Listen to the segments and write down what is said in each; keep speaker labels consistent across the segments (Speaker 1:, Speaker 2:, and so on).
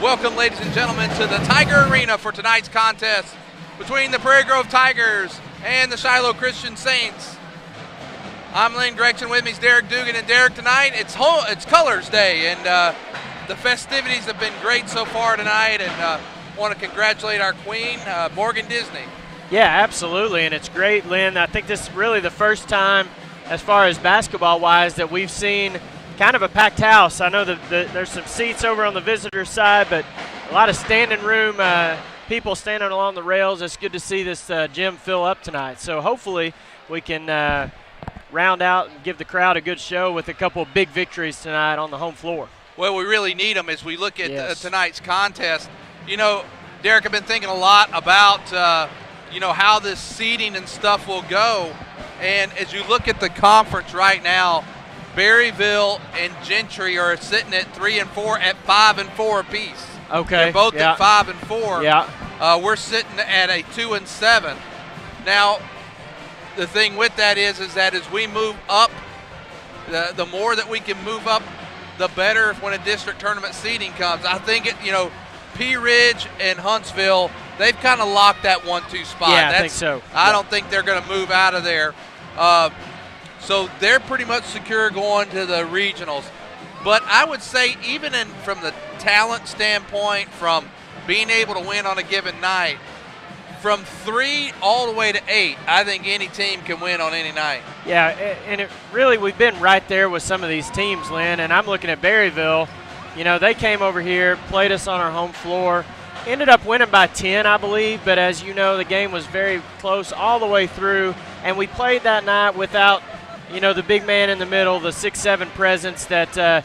Speaker 1: Welcome, ladies and gentlemen, to the Tiger Arena for tonight's contest between the Prairie Grove Tigers and the Shiloh Christian Saints. I'm Lynn Gregson. With me is Derek Dugan. And Derek, tonight it's Colors Day, and the festivities have been great so far tonight, and want to congratulate our queen, Morgan Disney.
Speaker 2: Yeah, absolutely, and it's great, Lynn. I think this is really the first time, as far as basketball-wise, that we've seen kind of a packed house. I know that there's some seats over on the visitor side, but a lot of standing room, people standing along the rails. It's good to see this gym fill up tonight. So hopefully we can round out and give the crowd a good show with a couple of big victories tonight on the home floor.
Speaker 1: Well, we really need them as we look at tonight's contest. You know, Derek, I've been thinking a lot about, how this seeding and stuff will go. And as you look at the conference right now, Berryville and Gentry are sitting at 3 and 4 at 5 and 4 apiece.
Speaker 2: Okay.
Speaker 1: They're both at 5 and 4.
Speaker 2: Yeah.
Speaker 1: We're sitting at a 2 and 7. Now, the thing with that is that as we move up, the more that we can move up, the better when a district tournament seeding comes. I think Pea Ridge and Huntsville, they've kind of locked that 1-2 spot.
Speaker 2: Yeah, I think so.
Speaker 1: I don't think they're going to move out of there. So they're pretty much secure going to the regionals. But I would say even from the talent standpoint, from being able to win on a given night, from 3 all the way to 8, I think any team can win on any night.
Speaker 2: Yeah, and we've been right there with some of these teams, Lynn, and I'm looking at Berryville. They came over here, played us on our home floor, ended up winning by 10, I believe, but as you know, the game was very close all the way through, and we played that night without the big man in the middle, the 6'7" presence that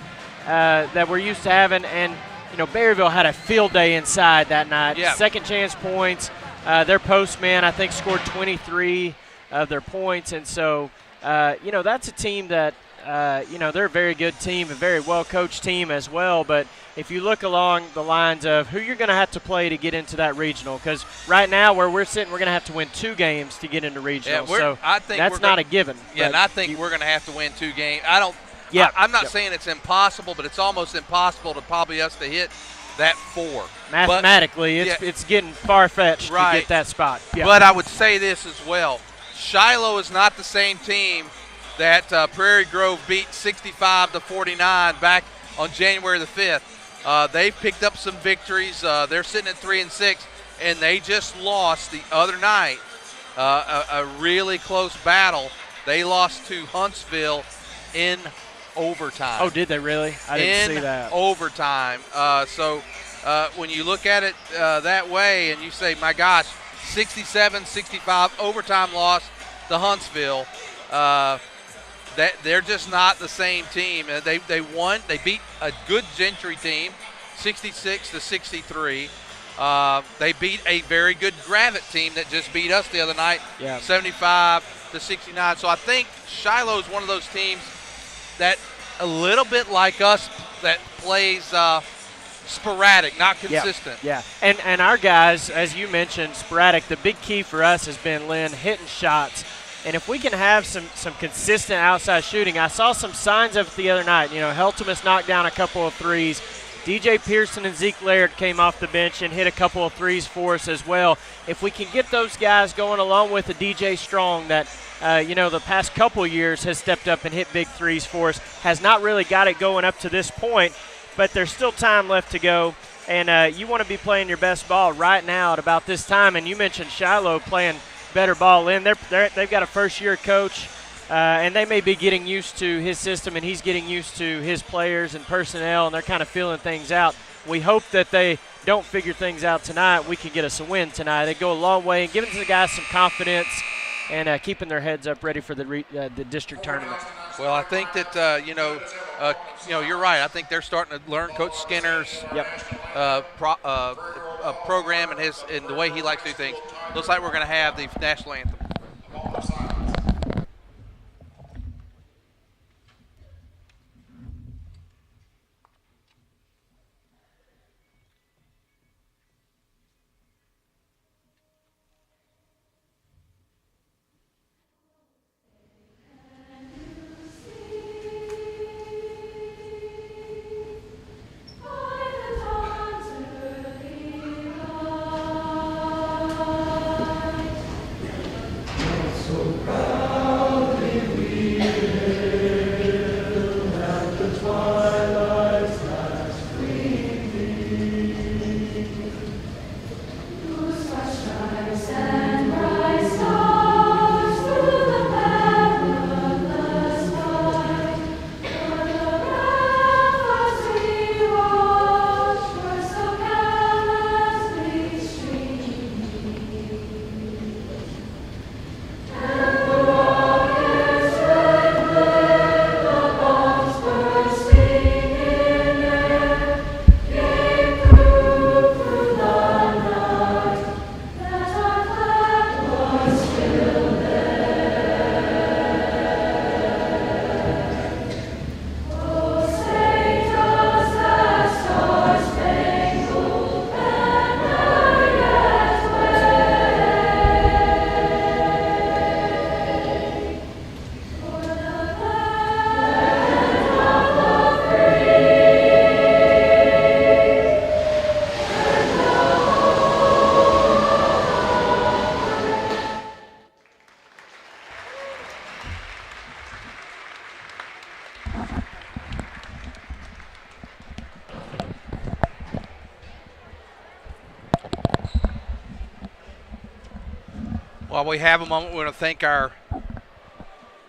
Speaker 2: we're used to having. And, Berryville had a field day inside that night.
Speaker 1: Yeah.
Speaker 2: Second chance points. Their postman, I think, scored 23 of their points. And so, that's a team that, they're a very good team, a very well-coached team as well. But if you look along the lines of who you're going to have to play to get into that regional, because right now where we're sitting, we're going to have to win 2 games to get into regional. So
Speaker 1: I think
Speaker 2: that's not a given.
Speaker 1: Yeah, and I think we're going to have to win 2 games. I'm not saying it's impossible, but it's almost impossible to probably us to hit that 4.
Speaker 2: Mathematically, it's getting far-fetched to get that spot. Yeah.
Speaker 1: But I would say this as well. Shiloh is not the same team that Prairie Grove beat 65-49 back on January the 5th. They've picked up some victories. They're sitting at 3 and 6, and they just lost the other night a really close battle. They lost to Huntsville in overtime.
Speaker 2: Oh, did they really? I didn't see that.
Speaker 1: In overtime. So when you look at it that way and you say, my gosh, 67-65 overtime loss to Huntsville, that they're just not the same team. They won. They beat a good Gentry team, 66-63. They beat a very good Gravette team that just beat us the other night, 75-69. So I think Shiloh is one of those teams that a little bit like us that plays sporadic, not consistent.
Speaker 2: Yeah. And our guys, as you mentioned, sporadic. The big key for us has been, Lynn, hitting shots. And if we can have some consistent outside shooting, I saw some signs of it the other night. Heltemus knocked down a couple of threes. DJ Pearson and Zeke Laird came off the bench and hit a couple of threes for us as well. If we can get those guys going along with the DJ Strong that, the past couple of years has stepped up and hit big threes for us, has not really got it going up to this point, but there's still time left to go. And you want to be playing your best ball right now at about this time. And you mentioned Shiloh playing better ball in. They've got a first-year coach, and they may be getting used to his system, and he's getting used to his players and personnel, and they're kind of feeling things out. We hope that they don't figure things out tonight. We can get us a win tonight. They go a long way in giving the guys some confidence and keeping their heads up ready for the district tournament.
Speaker 1: Well, I think that, you're right. I think they're starting to learn Coach Skinner's program and the way he likes to do things. Looks like we're going to have the national anthem. While we have a moment, we want to thank our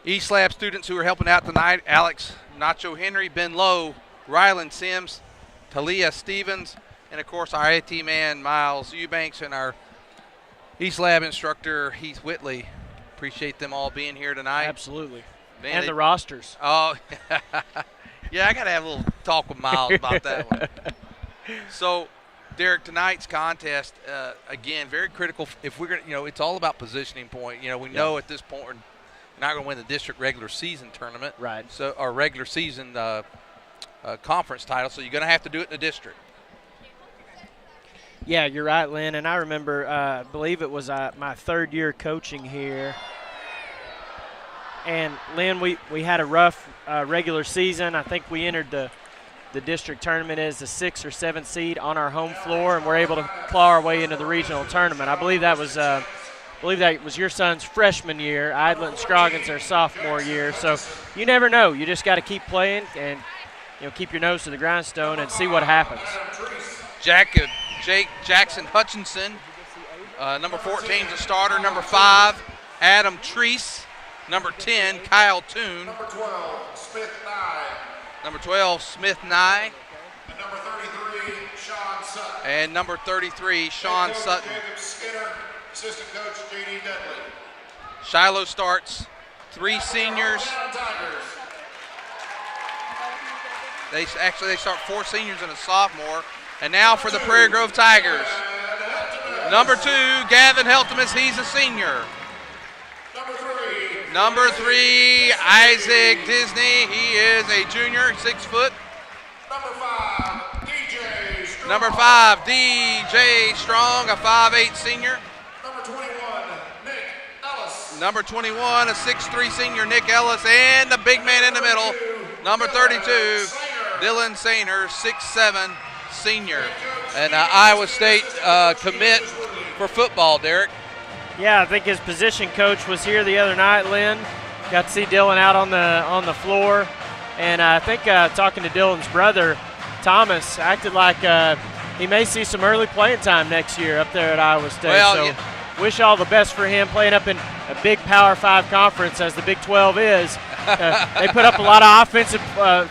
Speaker 1: East Lab students who are helping out tonight. Alex Nacho Henry, Ben Lowe, Rylan Sims, Talia Stevens, and of course our AT man Miles Eubanks and our East Lab instructor Heath Whitley. Appreciate them all being here tonight.
Speaker 2: Absolutely.
Speaker 1: Man,
Speaker 2: and the rosters.
Speaker 1: Oh, yeah, I got to have a little talk with Miles about that one. So, Derek, tonight's contest, again, very critical. If we're going to, it's all about positioning point. We know at this point we're not going to win the district regular season tournament.
Speaker 2: Right.
Speaker 1: So, our regular season conference title. So, you're going to have to do it in the district.
Speaker 2: Yeah, you're right, Lynn. And I remember, I believe it was my third year coaching here. And, Lynn, we had a rough regular season. I think we entered the district tournament as the 6th or 7th seed on our home floor, and we're able to claw our way into the regional tournament. I believe that was your son's freshman year. Idlet and Scroggins their sophomore year. So you never know. You just got to keep playing and keep your nose to the grindstone and see what happens.
Speaker 1: Jake Jackson Hutchinson, number 14 is a starter. Number 5, Adam Treese. Number 10, Kyle Toon.
Speaker 3: Number 12, Smith Nye.
Speaker 1: Number 12, Smith Nye.
Speaker 3: And number 33, Sean Sutton.
Speaker 1: And number 33, Sean Sutton.
Speaker 3: Jacob Skinner, assistant coach J.D. Dudley.
Speaker 1: Shiloh starts 3 seniors. They start 4 seniors and a sophomore. And now for the Prairie Grove Tigers. Number 2, Gavin Heltemus, he's a senior. Number 3, Isaac Disney, he is a junior, 6 foot. Number 5, DJ Strong, a 5'8" senior. Number 21, a 6'3" senior, Nick Ellis, and the big man in the middle, number 32, Dylan Sainer, 6'7", senior. And Iowa State commit for football, Derek.
Speaker 2: Yeah, I think his position coach was here the other night, Lynn. Got to see Dylan out on the floor. And I think talking to Dylan's brother, Thomas, acted like he may see some early playing time next year up there at Iowa State.
Speaker 1: Well,
Speaker 2: wish all the best for him playing up in a big Power 5 conference as the Big 12 is. They put up a lot of offensive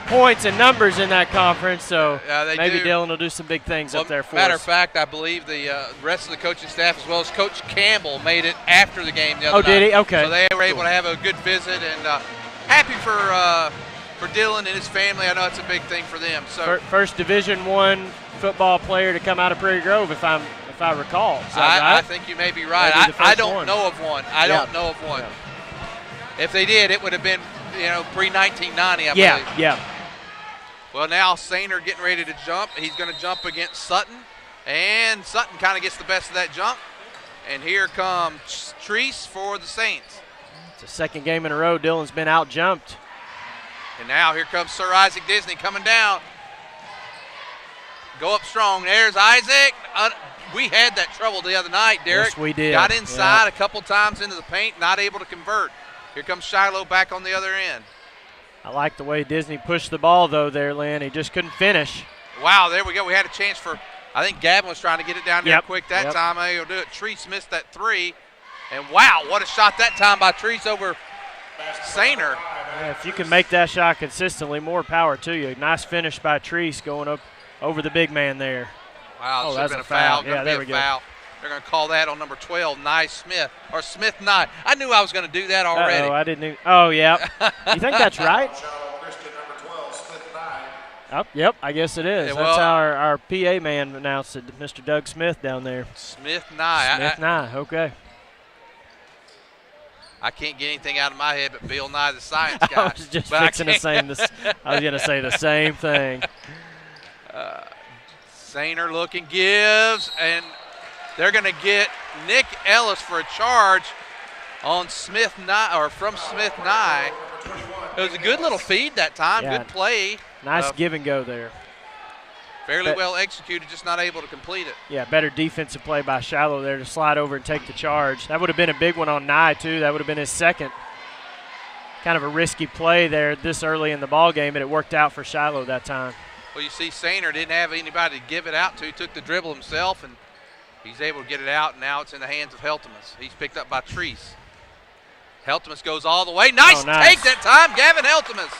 Speaker 2: points and numbers in that conference, so maybe Dylan will do some big things up there for us.
Speaker 1: Matter of fact, I believe the rest of the coaching staff, as well as Coach Campbell, made it after the game the other night.
Speaker 2: Oh, did he? Okay.
Speaker 1: So they were able to have a good visit, and happy for Dylan and his family. I know it's a big thing for them. So
Speaker 2: first Division I football player to come out of Prairie Grove, if I recall.
Speaker 1: I think you may be right. I don't know of one. I don't know of one.
Speaker 2: Yeah.
Speaker 1: If they did, it would have been pre-1990, I believe.
Speaker 2: Yeah.
Speaker 1: Well, now Sainer getting ready to jump. He's going to jump against Sutton, and Sutton kind of gets the best of that jump. And here comes Treese for the Saints.
Speaker 2: It's the second game in a row Dylan's been out-jumped.
Speaker 1: And now here comes Sir Isaac Disney coming down. Go up strong. There's Isaac. we had that trouble the other night, Derek.
Speaker 2: Yes, we did.
Speaker 1: Got inside a couple times into the paint, not able to convert. Here comes Shiloh back on the other end.
Speaker 2: I like the way Disney pushed the ball, though, there, Lynn. He just couldn't finish.
Speaker 1: Wow, there we go. We had a chance for, I think Gavin was trying to get it down there quick that time. He'll do it. Treese missed that three. And, wow, what a shot that time by Treese over Sainer.
Speaker 2: Yeah, if you can make that shot consistently, more power to you. Nice finish by Treese going up over the big man there.
Speaker 1: Wow, should have been a foul.
Speaker 2: Yeah, there we go.
Speaker 1: Foul. They're going to call that on number 12, Nye Smith, or Smith Nye. I knew I was going to do that already.
Speaker 2: Oh, I didn't even. Oh, yeah. You think that's right? Oh, yep, I guess it is.
Speaker 1: Yeah,
Speaker 2: that's how our PA man announced it, Mr. Doug Smith down there.
Speaker 1: Smith Nye.
Speaker 2: Smith Nye, okay.
Speaker 1: I can't get anything out of my head but Bill Nye the Science Guy.
Speaker 2: I was just fixing to say this. I was going to say the same thing.
Speaker 1: Sainer looking, gives, and they're going to get Nick Ellis for a charge on Smith Nye, or from Smith Nye. It was a good little feed that time.
Speaker 2: Yeah.
Speaker 1: Good play.
Speaker 2: Nice give and go there.
Speaker 1: Fairly well executed, just not able to complete it.
Speaker 2: Yeah, better defensive play by Shiloh there to slide over and take the charge. That would have been a big one on Nye, too. That would have been his second. Kind of a risky play there this early in the ball game, but it worked out for Shiloh that time.
Speaker 1: Well, you see Sainer didn't have anybody to give it out to. Took the dribble himself, and he's able to get it out, and now it's in the hands of Heltemus. He's picked up by Treese. Heltemus goes all the way. Nice take that time, Gavin Heltemus.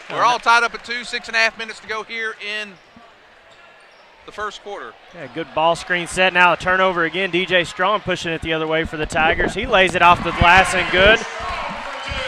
Speaker 1: We're all tied up at 2, 6.5 minutes to go here in the first quarter.
Speaker 2: Yeah, good ball screen set. Now a turnover again. DJ Strong pushing it the other way for the Tigers. He lays it off the glass and good.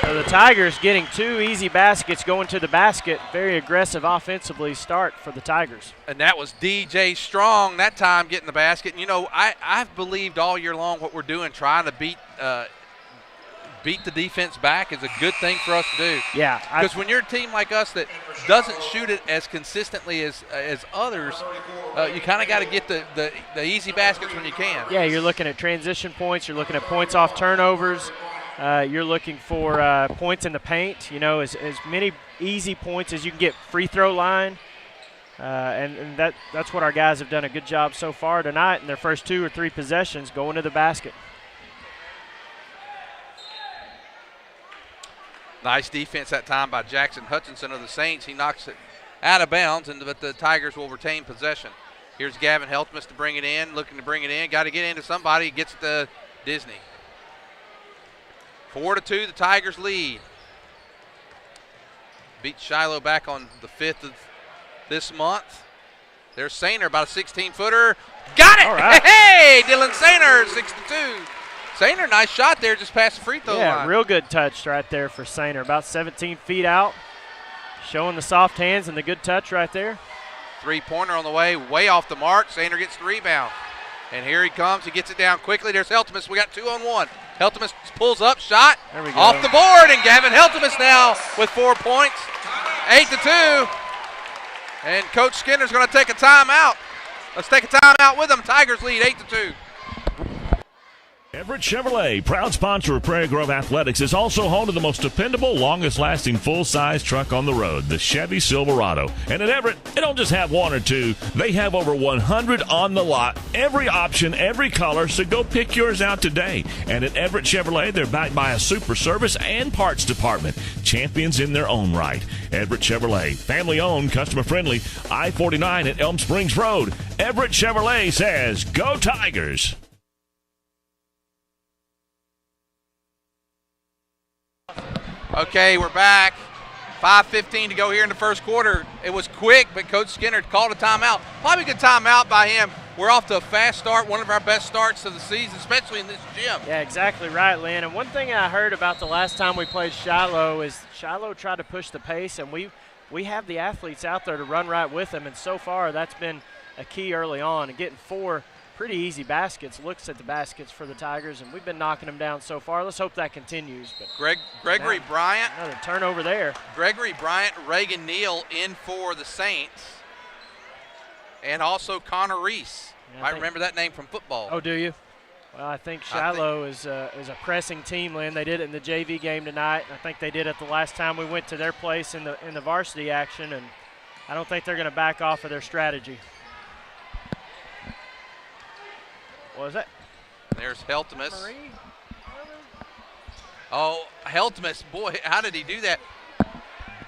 Speaker 2: So the Tigers getting 2 easy baskets going to the basket. Very aggressive offensively start for the Tigers.
Speaker 1: And that was DJ Strong that time getting the basket. And, you know, I've believed all year long what we're doing, trying to beat the defense back is a good thing for us to do.
Speaker 2: Yeah.
Speaker 1: Because when you're a team like us that doesn't shoot it as consistently as others, you kind of got to get the easy baskets when you can.
Speaker 2: Yeah, you're looking at transition points. You're looking at points off turnovers. You're looking for points in the paint, you know, as many easy points as you can get free throw line. And that's what our guys have done a good job so far tonight in their first 2 or 3 possessions going to the basket.
Speaker 1: Nice defense that time by Jackson Hutchinson of the Saints. He knocks it out of bounds, but the Tigers will retain possession. Here's Gavin Heltemus to bring it in, looking to bring it in. Got to get into somebody. Gets it to Disney. 4-2, the Tigers lead. Beat Shiloh back on the 5th of this month. There's Sainer, about a 16-footer. Got it!
Speaker 2: All right.
Speaker 1: Hey, Dylan Sainer, 6-2. Sainer, nice shot there, just past the free throw line.
Speaker 2: Yeah, real good touch right there for Sainer. About 17 feet out. Showing the soft hands and the good touch right there.
Speaker 1: 3-pointer on the way off the mark. Sainer gets the rebound. And here he comes. He gets it down quickly. There's Heltemus. We got 2-on-1. Heltemus pulls up, shot.
Speaker 2: There we go.
Speaker 1: Off the board, and Gavin Heltemus now with 4 points. 8-2. And Coach Skinner's going to take a timeout. Let's take a timeout with them. Tigers lead 8-2.
Speaker 4: Everett Chevrolet, proud sponsor of Prairie Grove Athletics, is also home to the most dependable, longest-lasting full-size truck on the road, the Chevy Silverado. And at Everett, they don't just have 1 or 2. They have over 100 on the lot, every option, every color, so go pick yours out today. And at Everett Chevrolet, they're backed by a super service and parts department, champions in their own right. Everett Chevrolet, family-owned, customer-friendly, I-49 at Elm Springs Road. Everett Chevrolet says, go Tigers!
Speaker 1: Okay, we're back. 5:15 to go here in the first quarter. It was quick, but Coach Skinner called a timeout. Probably a good timeout by him. We're off to a fast start, one of our best starts of the season, especially in this gym.
Speaker 2: Yeah, exactly right, Lynn. And one thing I heard about the last time we played Shiloh is Shiloh tried to push the pace, and we have the athletes out there to run right with them. And so far, that's been a key early on. And getting 4 pretty easy baskets, looks at the baskets for the Tigers, and we've been knocking them down so far. Let's hope that continues. But
Speaker 1: Gregory Bryant.
Speaker 2: Another turnover there.
Speaker 1: Gregory Bryant, Reagan Neal in for the Saints. And also Connor Reese.
Speaker 2: Yeah,
Speaker 1: I remember that name from football.
Speaker 2: Oh, do you? Well, I think Shiloh is a pressing team, Lynn. They did it in the JV game tonight. I think they did it the last time we went to their place in the varsity action, and I don't think they're going to back off of their strategy. Was it?
Speaker 1: There's Heltemus.
Speaker 2: Marie?
Speaker 1: Oh, Heltemus, boy, how did he do that?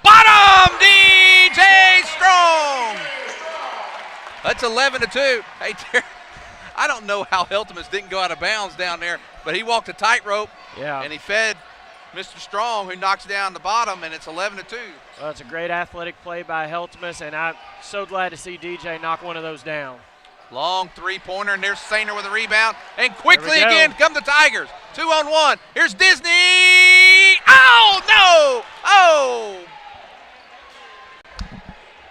Speaker 1: Bottom, DJ Strong. That's 11-2. Hey, I don't know how Heltemus didn't go out of bounds down there, but he walked a tightrope, and he fed Mr. Strong, who knocks down the bottom, and it's 11-2.
Speaker 2: Well, it's a great athletic play by Heltemus, and I'm so glad to see DJ knock one of those down.
Speaker 1: Long three-pointer, and there's Sainer with a rebound. And quickly again come the Tigers. 2-on-1. Here's Disney. Oh, no. Oh.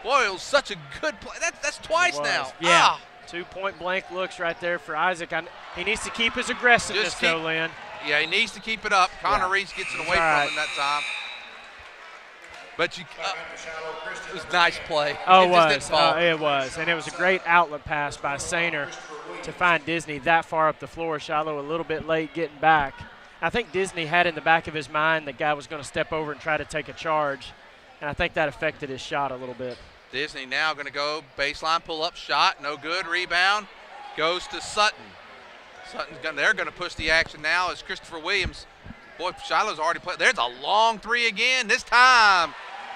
Speaker 1: Boy, it was such a good play. That's twice now.
Speaker 2: Yeah. 2 point-blank looks right there for Isaac. He needs to keep his aggressiveness, though, Lynn.
Speaker 1: Yeah, he needs to keep it up. Connor Reese gets it away from him that time. But it was a nice play.
Speaker 2: Oh, it was. It was. And it was a great outlet pass by Sainer to find Disney that far up the floor. Shiloh a little bit late getting back. I think Disney had in the back of his mind the guy was going to step over and try to take a charge, and I think that affected his shot a little bit.
Speaker 1: Disney now going to go baseline pull-up shot. No good. Rebound goes to Sutton. They're going to push the action now as Christopher Williams. Boy, Shiloh's already played. There's a long three again. This time,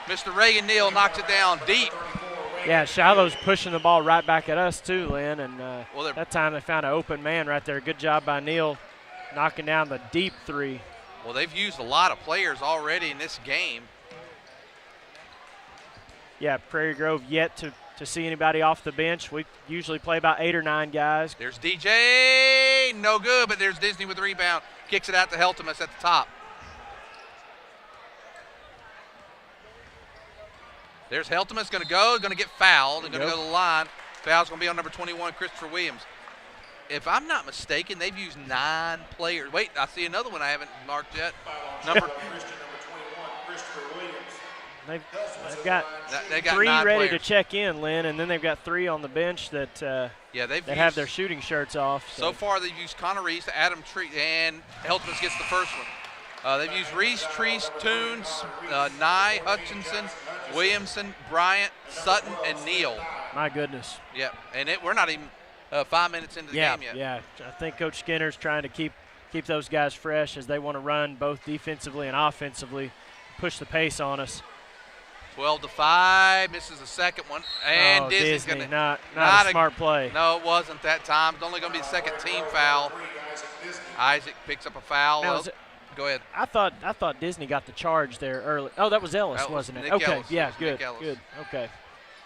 Speaker 1: Mr. Reagan Neal knocks it down deep.
Speaker 2: Yeah, Shiloh's pushing the ball right back at us too, Lynn. And that time they found an open man right there. Good job by Neal knocking down the deep three.
Speaker 1: Well, they've used a lot of players already in this game.
Speaker 2: Yeah, Prairie Grove yet to see anybody off the bench. We usually play about 8 or 9 guys.
Speaker 1: There's DJ, no good, but there's Disney with the rebound. Kicks it out to Heltemus at the top. There's Heltemus going to get fouled and going to go to the line. Foul's going to be on number 21, Christopher Williams. If I'm not mistaken, they've used 9 players. Wait, I see another one I haven't marked yet. Number 21, Christopher Williams.
Speaker 2: They've got 3 ready to check in, Lynn, and then they've got 3 on the bench that have their shooting shirts off.
Speaker 1: So far, they've used Connor Reese, Adam Tree, and Heltemus gets the first one. They've used Reese, Treese, Toons, Nye, Hutchinson, Williamson, Bryant, Sutton, and Neal.
Speaker 2: My goodness.
Speaker 1: Yeah, and we're not even 5 minutes into the game yet.
Speaker 2: Yeah, I think Coach Skinner's trying to keep those guys fresh as they want to run both defensively and offensively, push the pace on us.
Speaker 1: 12-5, misses the second one, and Disney's going to
Speaker 2: not a smart play.
Speaker 1: No, it wasn't that time. It's only going to be the second team foul. Isaac picks up a foul. Go ahead.
Speaker 2: I thought Disney got the charge there early. Oh, that was Ellis, wasn't it?
Speaker 1: Nick
Speaker 2: okay,
Speaker 1: Ellis.
Speaker 2: Yeah, good. Okay,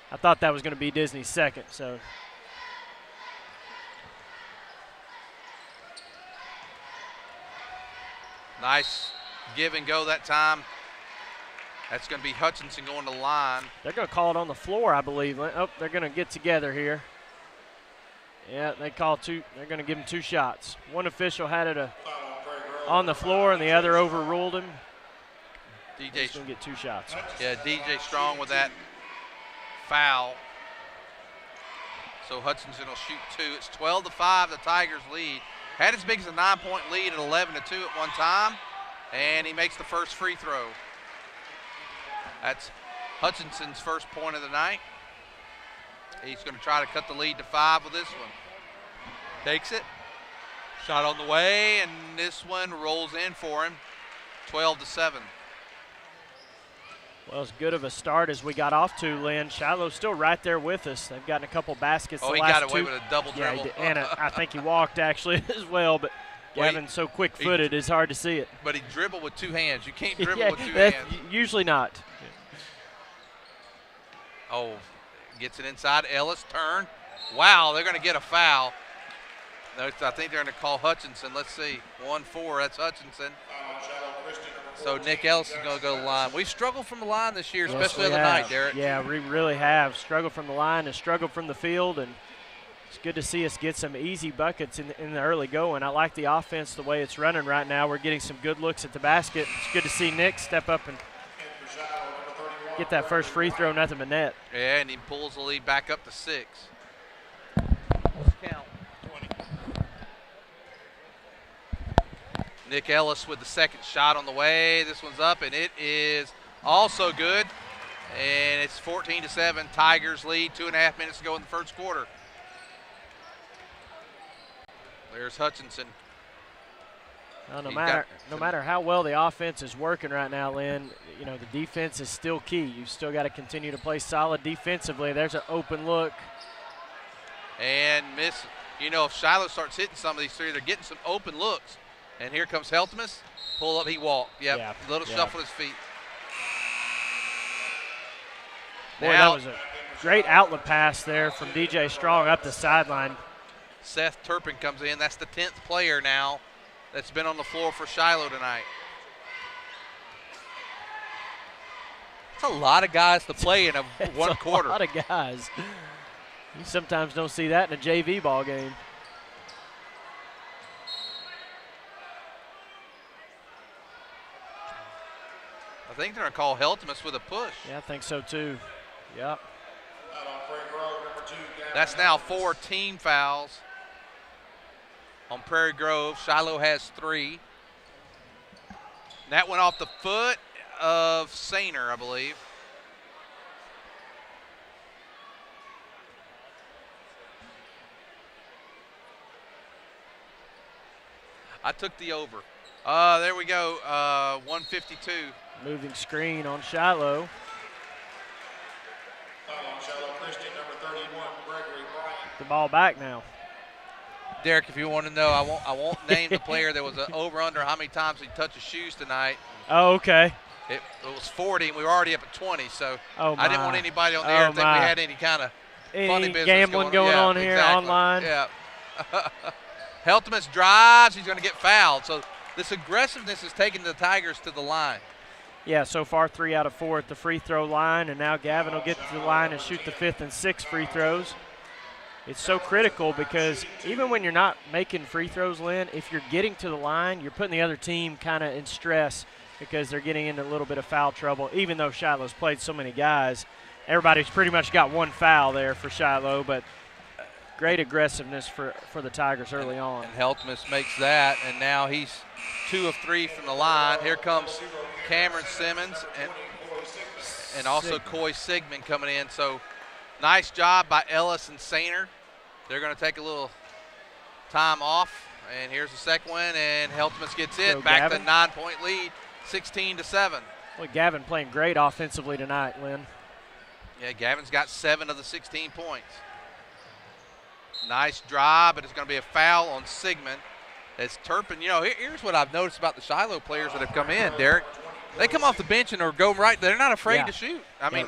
Speaker 2: I thought that was going to be Disney's second. So.
Speaker 1: Nice give and go that time. That's going to be Hutchinson going to the line.
Speaker 2: They're going to call it on the floor, I believe. Oh, they're going to get together here. Yeah, they call 2. They're going to give him 2 shots. One official had it on the floor, and the other overruled him. DJ's going to get 2 shots.
Speaker 1: Yeah, DJ Strong with that foul. So Hutchinson will shoot 2. It's 12-5, the Tigers lead. Had as big as a 9-point lead at 11-2 at one time, and he makes the first free throw. That's Hutchinson's first point of the night. He's going to try to cut the lead to 5 with this one. Takes it. Shot on the way, and this one rolls in for him. 12-7.
Speaker 2: Well, as good of a start as we got off to, Lynn. Shiloh's still right there with us. They've gotten a couple baskets.
Speaker 1: Oh, he got away with a double dribble.
Speaker 2: Yeah, and I think he walked actually as well, but Gavin so quick-footed, it's hard to see it.
Speaker 1: But he dribbled with 2 hands. You can't dribble with 2 hands.
Speaker 2: Usually not.
Speaker 1: Oh, gets it inside. Ellis, turn. Wow, they're going to get a foul. I think they're going to call Hutchinson. Let's see. 1-4, that's Hutchinson. So Nick Ellis is going to go to the line. We've struggled from the line this year, especially the other night, Derek.
Speaker 2: Yeah, we really have. Struggled from the line and struggled from the field, and it's good to see us get some easy buckets in the early going. I like the offense the way it's running right now. We're getting some good looks at the basket. It's good to see Nick step up and get that first free throw, nothing but net.
Speaker 1: Yeah, and he pulls the lead back up to 6. Count. 20. Nick Ellis with the second shot on the way. This one's up, and it is also good. And it's 14-7. Tigers lead. 2.5 minutes to go in the first quarter. There's Hutchinson.
Speaker 2: Well, no matter how well the offense is working right now, Lynn, you know, the defense is still key. You've still got to continue to play solid defensively. There's an open look.
Speaker 1: And miss. You know, if Shiloh starts hitting some of these three, they're getting some open looks. And here comes Heltemus. Pull up, he walked. Yep,
Speaker 2: yeah.
Speaker 1: Little shuffle his feet.
Speaker 2: Boy, that was a great outlet pass there from DJ Strong up the sideline.
Speaker 1: Seth Turpin comes in. That's the 10th player now that's been on the floor for Shiloh tonight. It's a lot of guys to play in one quarter.
Speaker 2: A lot of guys. You sometimes don't see that in a JV ball game.
Speaker 1: I think they're going to call Heltemus with a push.
Speaker 2: Yeah, I think so too. Yep.
Speaker 1: That's now 4 team fouls on Prairie Grove. Shiloh has 3. That went off the foot of Sainer, I believe. I took the over. There we go, 152.
Speaker 2: Moving screen on Shiloh. The ball back now.
Speaker 1: Derek, if you want to know, I won't name the player that was over-under how many times he touched his shoes tonight.
Speaker 2: Oh, okay.
Speaker 1: It was 40, and we were already up at 20, so
Speaker 2: I
Speaker 1: didn't want anybody on the air to think we had any kind of funny business
Speaker 2: gambling going on here online.
Speaker 1: Yeah. Heltemus drives. He's going to get fouled. So this aggressiveness is taking the Tigers to the line.
Speaker 2: Yeah, so far 3 out of 4 at the free throw line, and now Gavin will get to the line and shoot the 5th and 6th free throws. It's so critical because even when you're not making free throws, Lynn, if you're getting to the line, you're putting the other team kind of in stress because they're getting into a little bit of foul trouble. Even though Shiloh's played so many guys, everybody's pretty much got 1 foul there for Shiloh, but great aggressiveness for the Tigers early on.
Speaker 1: And Heltemus makes that, and now he's 2 of 3 from the line. Here comes Cameron Simmons and also Coy Sigmund coming in. So nice job by Ellis and Sainer. They're going to take a little time off. And here's the second one, and Heltemus gets it.
Speaker 2: So
Speaker 1: back
Speaker 2: Gavin.
Speaker 1: to 9-point lead, 16-7.
Speaker 2: Well, Gavin playing great offensively tonight, Lynn.
Speaker 1: Yeah, Gavin's got 7 of the 16 points. Nice drive, but it's going to be a foul on Sigmund. As Turpin, you know, here's what I've noticed about the Shiloh players that have come in, Derek. They come off the bench and are go right. They're not afraid to shoot. I mean,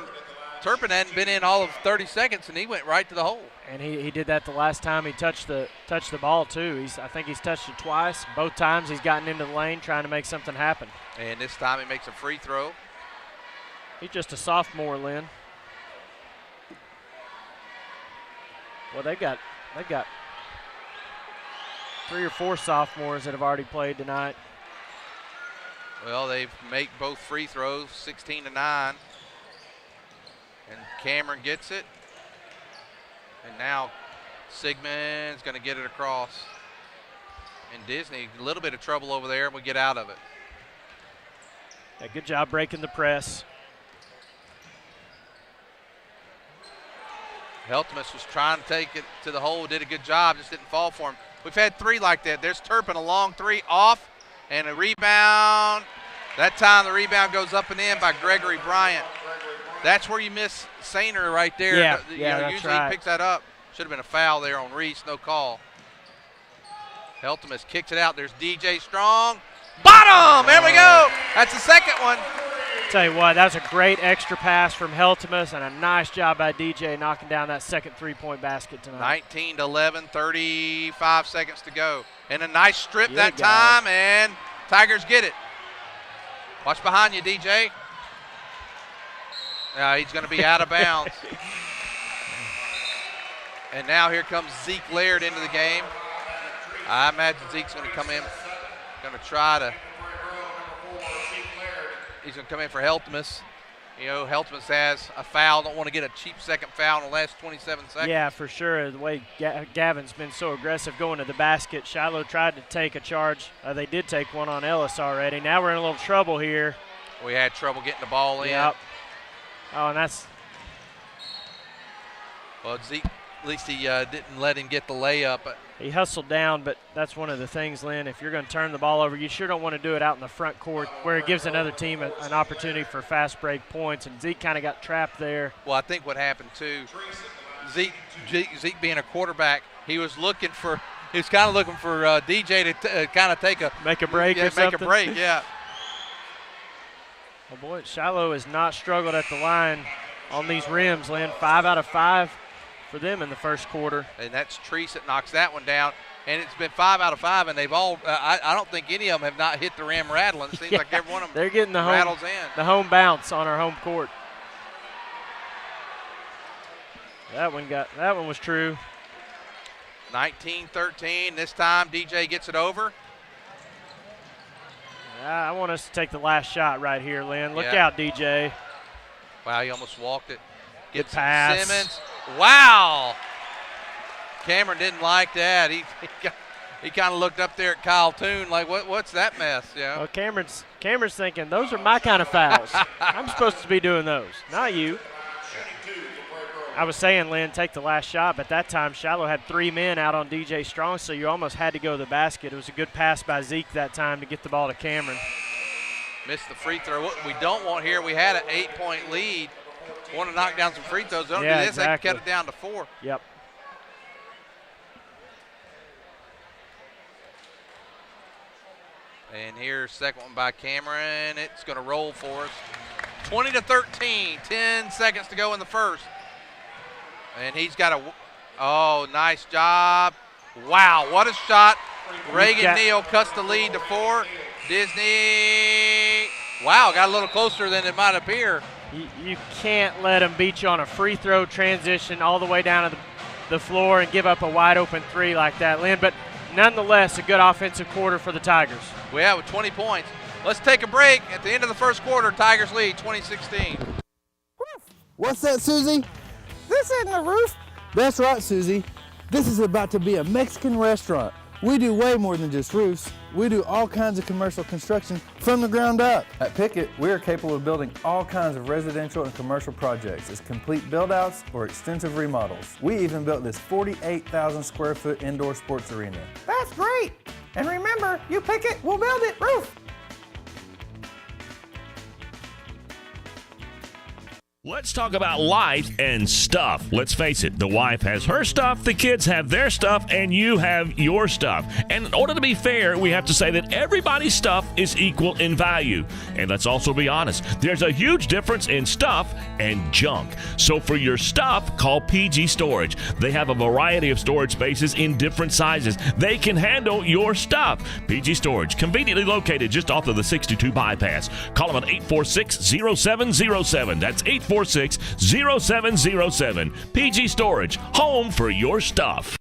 Speaker 1: Turpin hadn't been in all of 30 seconds, and he went right to the hole.
Speaker 2: And he did that the last time he touched the ball too. I think he's touched it twice. Both times he's gotten into the lane trying to make something happen.
Speaker 1: And this time he makes a free throw.
Speaker 2: He's just a sophomore, Lynn. Well, they've got 3 or 4 sophomores that have already played tonight.
Speaker 1: Well, they make both free throws, 16-9. And Cameron gets it. And now Sigmund's going to get it across. And Disney, a little bit of trouble over there, and we get out of it.
Speaker 2: Yeah, good job breaking the press.
Speaker 1: Heltemus was trying to take it to the hole, did a good job, just didn't fall for him. We've had 3 like that. There's Turpin, a long 3 off, and a rebound. That time the rebound goes up and in by Gregory Bryant. That's where you miss Sainer right there.
Speaker 2: Yeah,
Speaker 1: that's usually
Speaker 2: right.
Speaker 1: He picks that up. Should have been a foul there on Reese, no call. Heltemus kicks it out. There's DJ Strong. Bottom! There we go. That's the second one.
Speaker 2: Tell you what, that was a great extra pass from Heltemus and a nice job by DJ knocking down that second 3-point basket tonight.
Speaker 1: 19-11, 35 seconds to go. And a nice strip that time, and Tigers get it. Watch behind you, DJ. He's going to be out of bounds. And now here comes Zeke Laird into the game. I imagine Zeke's going to come in, going to try to. He's going to come in for Heltemus. You know, Heltemus has a foul. Don't want to get a cheap second foul in the last 27 seconds.
Speaker 2: Yeah, for sure. The way Gavin's been so aggressive going to the basket. Shiloh tried to take a charge. They did take one on Ellis already. Now we're in a little trouble here.
Speaker 1: We had trouble getting the ball in.
Speaker 2: Yep. Oh, and that's.
Speaker 1: Well, Zeke, at least he didn't let him get the layup.
Speaker 2: He hustled down, but that's one of the things, Lynn. If you're going to turn the ball over, you sure don't want to do it out in the front court where it gives another team an opportunity for fast break points. And Zeke kind of got trapped there.
Speaker 1: Well, I think what happened too, Zeke being a quarterback, he was kind of looking for DJ to kind of
Speaker 2: make a break.
Speaker 1: Yeah,
Speaker 2: or something.
Speaker 1: make a break. Yeah.
Speaker 2: Oh boy, Shiloh has not struggled at the line on these rims, Lynn. 5 out of 5 for them in the first quarter.
Speaker 1: And that's Treese that knocks that one down. And it's been 5 out of 5, and they've all I don't think any of them have not hit the rim rattling. It seems like every one of them
Speaker 2: they're getting the
Speaker 1: rattles in.
Speaker 2: The home bounce on our home court. That one was true.
Speaker 1: 19-13. This time DJ gets it over.
Speaker 2: I want us to take the last shot right here, Lynn. Look out, DJ.
Speaker 1: Wow, he almost walked it. Gets
Speaker 2: pass.
Speaker 1: Simmons. Wow. Cameron didn't like that. He kind of looked up there at Kyle Toon like, what's that mess? Yeah.
Speaker 2: Well, Cameron's thinking, those are my kind of fouls. I'm supposed to be doing those, not you. I was saying, Lynn, take the last shot, but that time Shiloh had 3 men out on DJ Strong, so you almost had to go to the basket. It was a good pass by Zeke that time to get the ball to Cameron.
Speaker 1: Missed the free throw. What we don't want here, we had an 8-point lead. Want to knock down some free throws. Don't do this.
Speaker 2: Exactly.
Speaker 1: They can cut it down to 4.
Speaker 2: Yep.
Speaker 1: And here's second one by Cameron. It's going to roll for us. 20-13. 10 seconds to go in the first. And he's got nice job. Wow, what a shot. Reagan Neal cuts the lead to 4. Disney, wow, got a little closer than it might appear.
Speaker 2: You can't let him beat you on a free throw transition all the way down to the floor and give up a wide open 3 like that, Lynn. But nonetheless, a good offensive quarter for the Tigers.
Speaker 1: We have with 20 points. Let's take a break. At the end of the first quarter, Tigers lead 2016.
Speaker 5: What's that, Susie? This isn't a roof. That's right, Susie. This is about to be a Mexican restaurant. We do way more than just roofs. We do all kinds of commercial construction from the ground up.
Speaker 6: At Pickett, we are capable of building all kinds of residential and commercial projects as complete build-outs or extensive remodels. We even built this 48,000 square foot indoor sports arena.
Speaker 5: That's great. And remember, you pick it, we'll build it. Roof.
Speaker 4: Let's talk about life and stuff. Let's face it, the wife has her stuff, the kids have their stuff, and you have your stuff. And in order to be fair, we have to say that everybody's stuff is equal in value. And let's also be honest, there's a huge difference in stuff and junk. So for your stuff, call PG Storage. They have a variety of storage spaces in different sizes. They can handle your stuff. PG Storage, conveniently located just off of the 62 bypass. Call them at 846-0707. That's 846-0707. PG Storage, home for your stuff.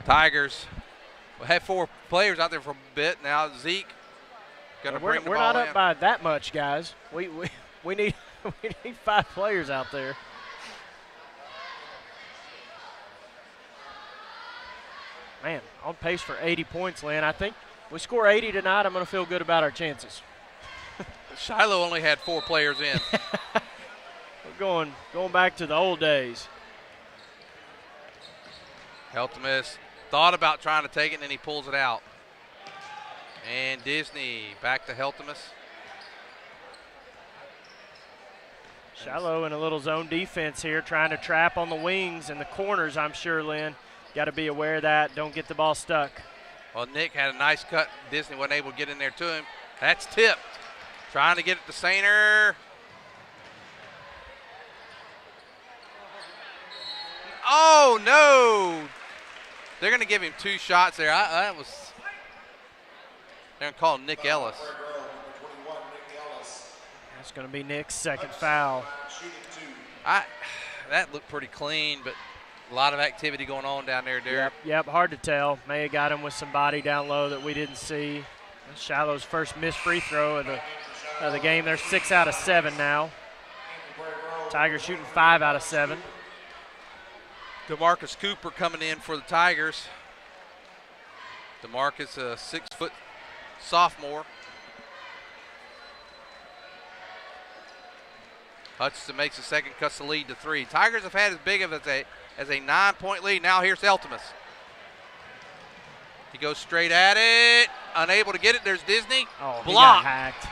Speaker 1: Tigers. We had 4 players out there for a bit. Now Zeke going to bring the ball in.
Speaker 2: We're not up by that much, guys. We need 5 players out there. Man, on pace for 80 points, Lynn. I think we score 80 tonight, I'm going to feel good about our chances.
Speaker 1: Shiloh only had 4 players in.
Speaker 2: We're going back to the old days.
Speaker 1: Heltemus thought about trying to take it, and then he pulls it out. And Disney back to Heltemus.
Speaker 2: Shiloh in a little zone defense here, trying to trap on the wings and the corners, I'm sure, Lynn. Got to be aware of that. Don't get the ball stuck.
Speaker 1: Well, Nick had a nice cut. Disney wasn't able to get in there to him. That's tipped. Trying to get it to Sainer. Oh, no. They're going to give him 2 shots there. They're going to call Nick Ellis.
Speaker 2: That's going to be Nick's second foul.
Speaker 1: That looked pretty clean, but a lot of activity going on down there, Derek.
Speaker 2: Yep, hard to tell. May have got him with some body down low that we didn't see. That's Shiloh's first missed free throw of the game. They're 6 out of 7 now. Tigers shooting 5 out of 7.
Speaker 1: DeMarcus Cooper coming in for the Tigers. DeMarcus, a 6-foot sophomore. Hutchinson makes the second, cuts the lead to 3. Tigers have had as big of as a 9-point lead. Now here's Heltemus. He goes straight at it, unable to get it. There's Disney.
Speaker 2: Oh,
Speaker 1: blocked.
Speaker 2: he got hacked.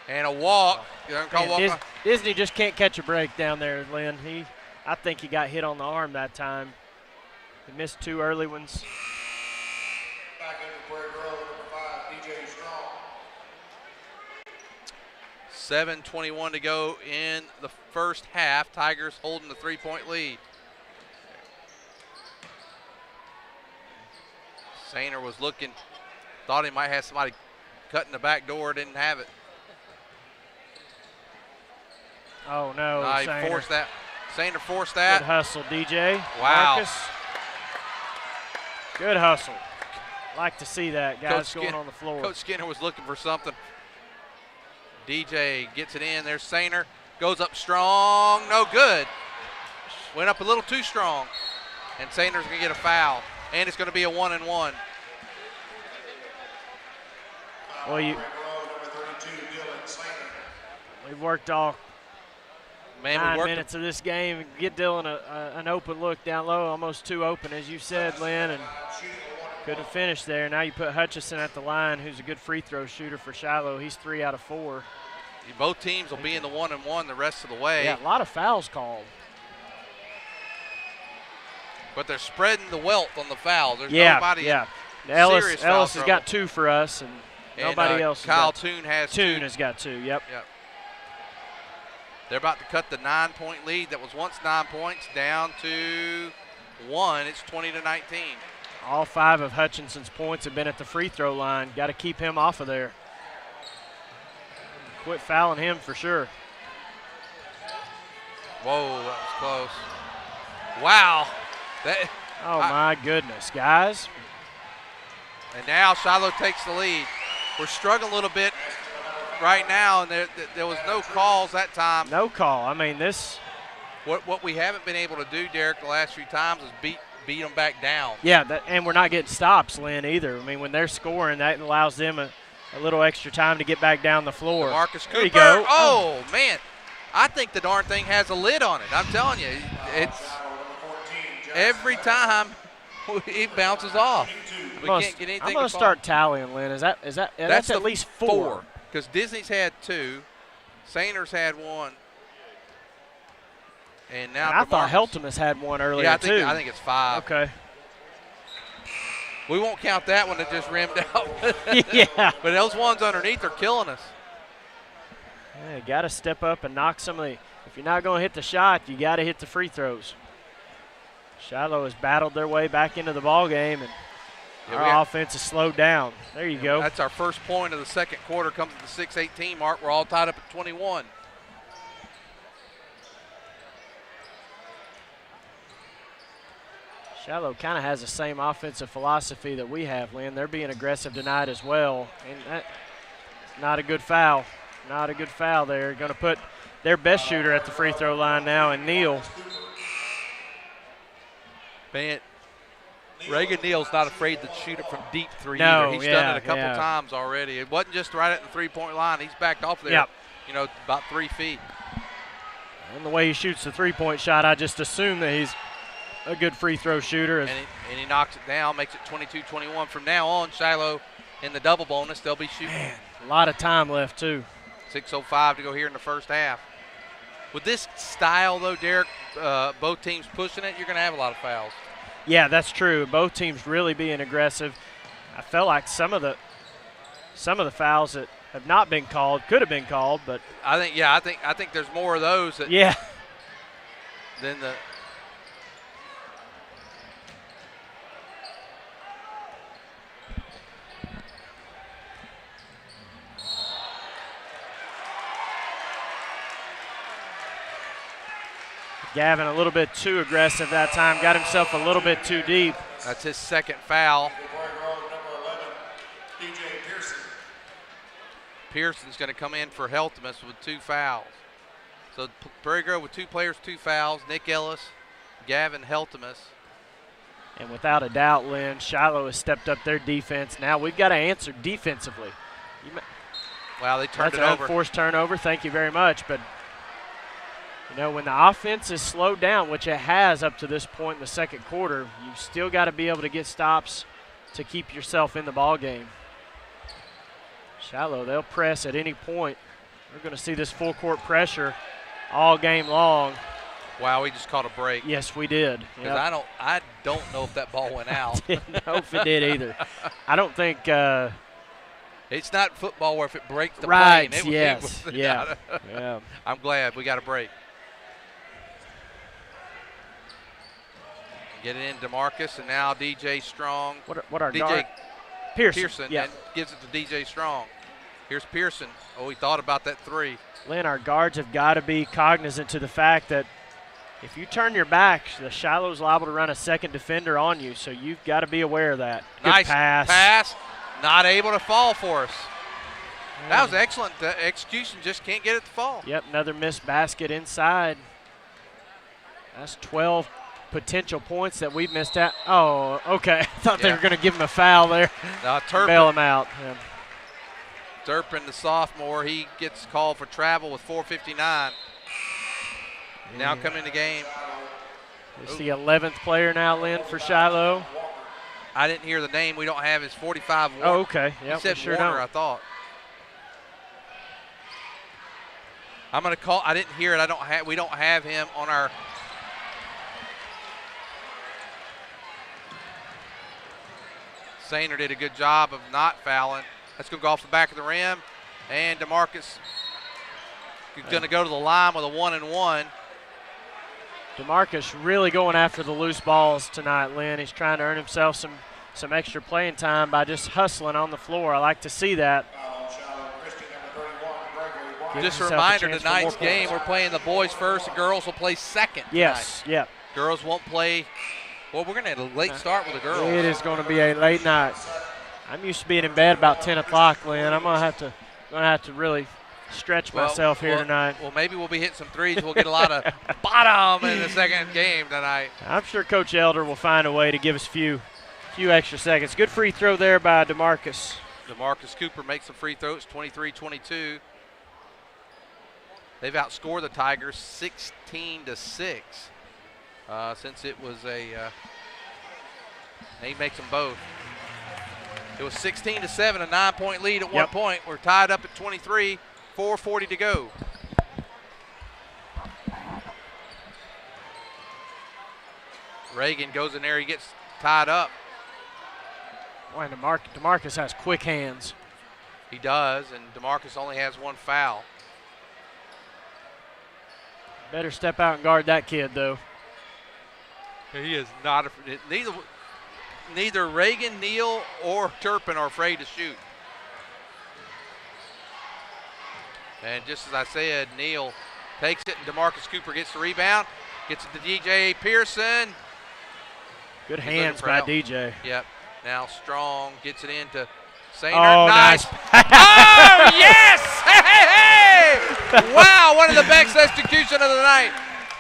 Speaker 1: And a walk. You don't call
Speaker 2: Man,
Speaker 1: walk.
Speaker 2: Disney just can't catch a break down there, Lynn. I think he got hit on the arm that time. He missed 2 early ones.
Speaker 3: Back into Prairie Grove, number 5, DJ Strong.
Speaker 1: 7:21 to go in the first half. Tigers holding the 3-point lead. Sainer was looking, thought he might have somebody cutting the back door, didn't have it.
Speaker 2: Oh, no,
Speaker 1: He
Speaker 2: Sainer.
Speaker 1: forced that. Sainer forced that.
Speaker 2: Good hustle, DJ.
Speaker 1: Wow.
Speaker 2: Marcus. Good hustle. Like to see that, guys going on the floor.
Speaker 1: Coach Skinner was looking for something. DJ gets it in. There's Sainer. Goes up strong. No good. Went up a little too strong. And Sainer's going to get a foul. And it's going to be a 1-and-1.
Speaker 2: Well,
Speaker 3: Prairie Grove, number 32, Dylan Sainer.
Speaker 2: we've worked all
Speaker 1: Man,
Speaker 2: 9 minutes of this game. Get Dylan an open look down low, almost 2 open, as you said, Lynn, and couldn't finish there. Now you put Hutchison at the line, who's a good free throw shooter for Shiloh. He's 3 out of 4.
Speaker 1: Both teams will be in the 1-and-1 the rest of the way.
Speaker 2: Yeah, a lot of fouls called.
Speaker 1: But they're spreading the wealth on the fouls. There's
Speaker 2: Yeah,
Speaker 1: nobody
Speaker 2: yeah.
Speaker 1: in
Speaker 2: Ellis
Speaker 1: serious foul
Speaker 2: has
Speaker 1: trouble.
Speaker 2: got 2 for us, and nobody else.
Speaker 1: Kyle Toon has
Speaker 2: Toon
Speaker 1: 2.
Speaker 2: has got 2. Yep.
Speaker 1: Yep. They're about to cut the 9-point lead that was once 9 points down to 1. It's 20-19.
Speaker 2: All 5 of Hutchinson's points have been at the free throw line. Got to keep him off of there. Quit fouling him for sure.
Speaker 1: Whoa, that was close. Wow.
Speaker 2: Oh, my goodness, guys.
Speaker 1: And now Shiloh takes the lead. We're struggling a little bit right now, and there was no calls that time.
Speaker 2: No call. I mean, this.
Speaker 1: What we haven't been able to do, Derek, the last few times is beat them back down.
Speaker 2: Yeah, and we're not getting stops, Lynn, either. I mean, when they're scoring, that allows them a little extra time to get back down the floor.
Speaker 1: Marcus Cooper.
Speaker 2: There you go.
Speaker 1: Oh, man. I think the darn thing has a lid on it. I'm telling you, it's every time it bounces off. We can't get anything.
Speaker 2: I'm going to start tallying, Lynn. That's at least 4.
Speaker 1: Because Disney's had 2, Sainer's had 1, and now
Speaker 2: I thought Heltemus had 1 earlier too.
Speaker 1: I think it's 5.
Speaker 2: Okay.
Speaker 1: We won't count that one that just rimmed out.
Speaker 2: Yeah.
Speaker 1: But those ones underneath are killing us.
Speaker 2: Yeah, you got to step up and knock some of the. If you're not going to hit the shot, you got to hit the free throws. Shiloh has battled their way back into the ball game, and our offense is slowed down. There you go.
Speaker 1: That's our first point of the second quarter. Comes to the 6:18 mark. We're all tied up at 21.
Speaker 2: Shiloh kind of has the same offensive philosophy that we have, Lynn. They're being aggressive tonight as well, and that's not a good foul. Not a good foul there. Going to put their best shooter at the free throw line now, and Neal.
Speaker 1: Man, Reagan Neal's not afraid to shoot it from deep 3
Speaker 2: No,
Speaker 1: either. He's done it a couple
Speaker 2: yeah.
Speaker 1: times already. It wasn't just right at the 3-point line. He's backed off there, about 3 feet.
Speaker 2: And the way he shoots the three-point shot, I just assume that he's a good free throw shooter.
Speaker 1: And he knocks it down, makes it 22-21. From now on, Shiloh in the double bonus, they'll be shooting.
Speaker 2: Man, a lot of time left, too.
Speaker 1: 6:05 to go here in the first half. With this style, though, Derek, both teams pushing it, you're going to have a lot of fouls.
Speaker 2: Yeah, that's true. Both teams really being aggressive. I felt like some of the fouls that have not been called could have been called, but
Speaker 1: I think there's more of those that than the.
Speaker 2: Gavin a little bit too aggressive that time, got himself a little bit too deep.
Speaker 1: That's his second foul. Pearson's going to come in for Heltemus with 2 fouls. So Prairie Grove with 2 players, 2 fouls. Nick Ellis, Gavin Heltemus.
Speaker 2: And without a doubt, Lynn, Shiloh has stepped up their defense. Now we've got to answer defensively.
Speaker 1: Wow, they turned
Speaker 2: That's
Speaker 1: it
Speaker 2: an
Speaker 1: over.
Speaker 2: unforced turnover. Thank you very much. But You know, when the offense is slowed down, which it has up to this point in the second quarter, you've still got to be able to get stops to keep yourself in the ball game. Shiloh, they'll press at any point. We're going to see this full court pressure all game long.
Speaker 1: Wow, we just caught a break.
Speaker 2: Yes, we did.
Speaker 1: Because I don't know if that ball went out.
Speaker 2: I didn't know if it did either. I don't think
Speaker 1: it's not football where if it breaks the
Speaker 2: right,
Speaker 1: plane.
Speaker 2: Yes, yeah.
Speaker 1: I'm glad we got a break. Get it in DeMarcus, and now DJ Strong.
Speaker 2: What our
Speaker 1: DJ
Speaker 2: guard?
Speaker 1: Pearson
Speaker 2: yeah.
Speaker 1: and gives it to DJ Strong. Here's Pearson. Oh, he thought about that three.
Speaker 2: Lynn, our guards have got to be cognizant to the fact that if you turn your back, the Shiloh's liable to run a second defender on you, so you've got to be aware of that. Good
Speaker 1: Nice
Speaker 2: pass.
Speaker 1: Not able to fall for us. That was excellent. The execution just can't get it to fall.
Speaker 2: Yep, another missed basket inside. That's 12 potential points that we've missed out. Oh, okay. I thought they were going to give him a foul there. Bail him out. Yeah.
Speaker 1: Turpin, the sophomore, he gets called for travel with 4:59. Now coming in the game.
Speaker 2: It's the 11th player now, Lynn, for Shiloh.
Speaker 1: I didn't hear the name. We don't have his 45.
Speaker 2: Oh, okay. Yeah,
Speaker 1: he said
Speaker 2: sure
Speaker 1: Warner,
Speaker 2: don't.
Speaker 1: I thought. I'm going to call. I didn't hear it. We don't have him on our. Sainer did a good job of not fouling. That's going to go off the back of the rim. And DeMarcus is going to go to the line with a 1-and-1.
Speaker 2: DeMarcus really going after the loose balls tonight, Lynn. He's trying to earn himself some extra playing time by just hustling on the floor. I like to see that.
Speaker 1: Just a reminder, tonight's game, we're playing the boys first, the girls will play second tonight.
Speaker 2: Yes, yep.
Speaker 1: Girls won't play. Well, we're going to have a late start with the girls.
Speaker 2: It is going to be a late night. I'm used to being in bed about 10 o'clock, Lynn. I'm going to have to really stretch myself here tonight.
Speaker 1: Well, maybe we'll be hitting some threes. We'll get a lot of bottom in the second game tonight.
Speaker 2: I'm sure Coach Elder will find a way to give us a few extra seconds. Good free throw there by DeMarcus.
Speaker 1: DeMarcus Cooper makes a free throw. It's 23-22. They've outscored the Tigers 16-6 since it was he makes them both. It was 16-7, a 9-point lead at one point. We're tied up at 23, 4:40 to go. Reagan goes in there, he gets tied up.
Speaker 2: Boy, DeMarcus has quick hands.
Speaker 1: He does, and DeMarcus only has one foul.
Speaker 2: Better step out and guard that kid, though.
Speaker 1: He is not neither Reagan, Neal, or Turpin are afraid to shoot. And just as I said, Neal takes it, and DeMarcus Cooper gets the rebound, gets it to DJ Pearson.
Speaker 2: Good hands by DJ.
Speaker 1: Yep. Now Strong gets it into Sainer.
Speaker 2: Oh, nice.
Speaker 1: Oh, yes! Hey! Wow, one of the best execution of the night.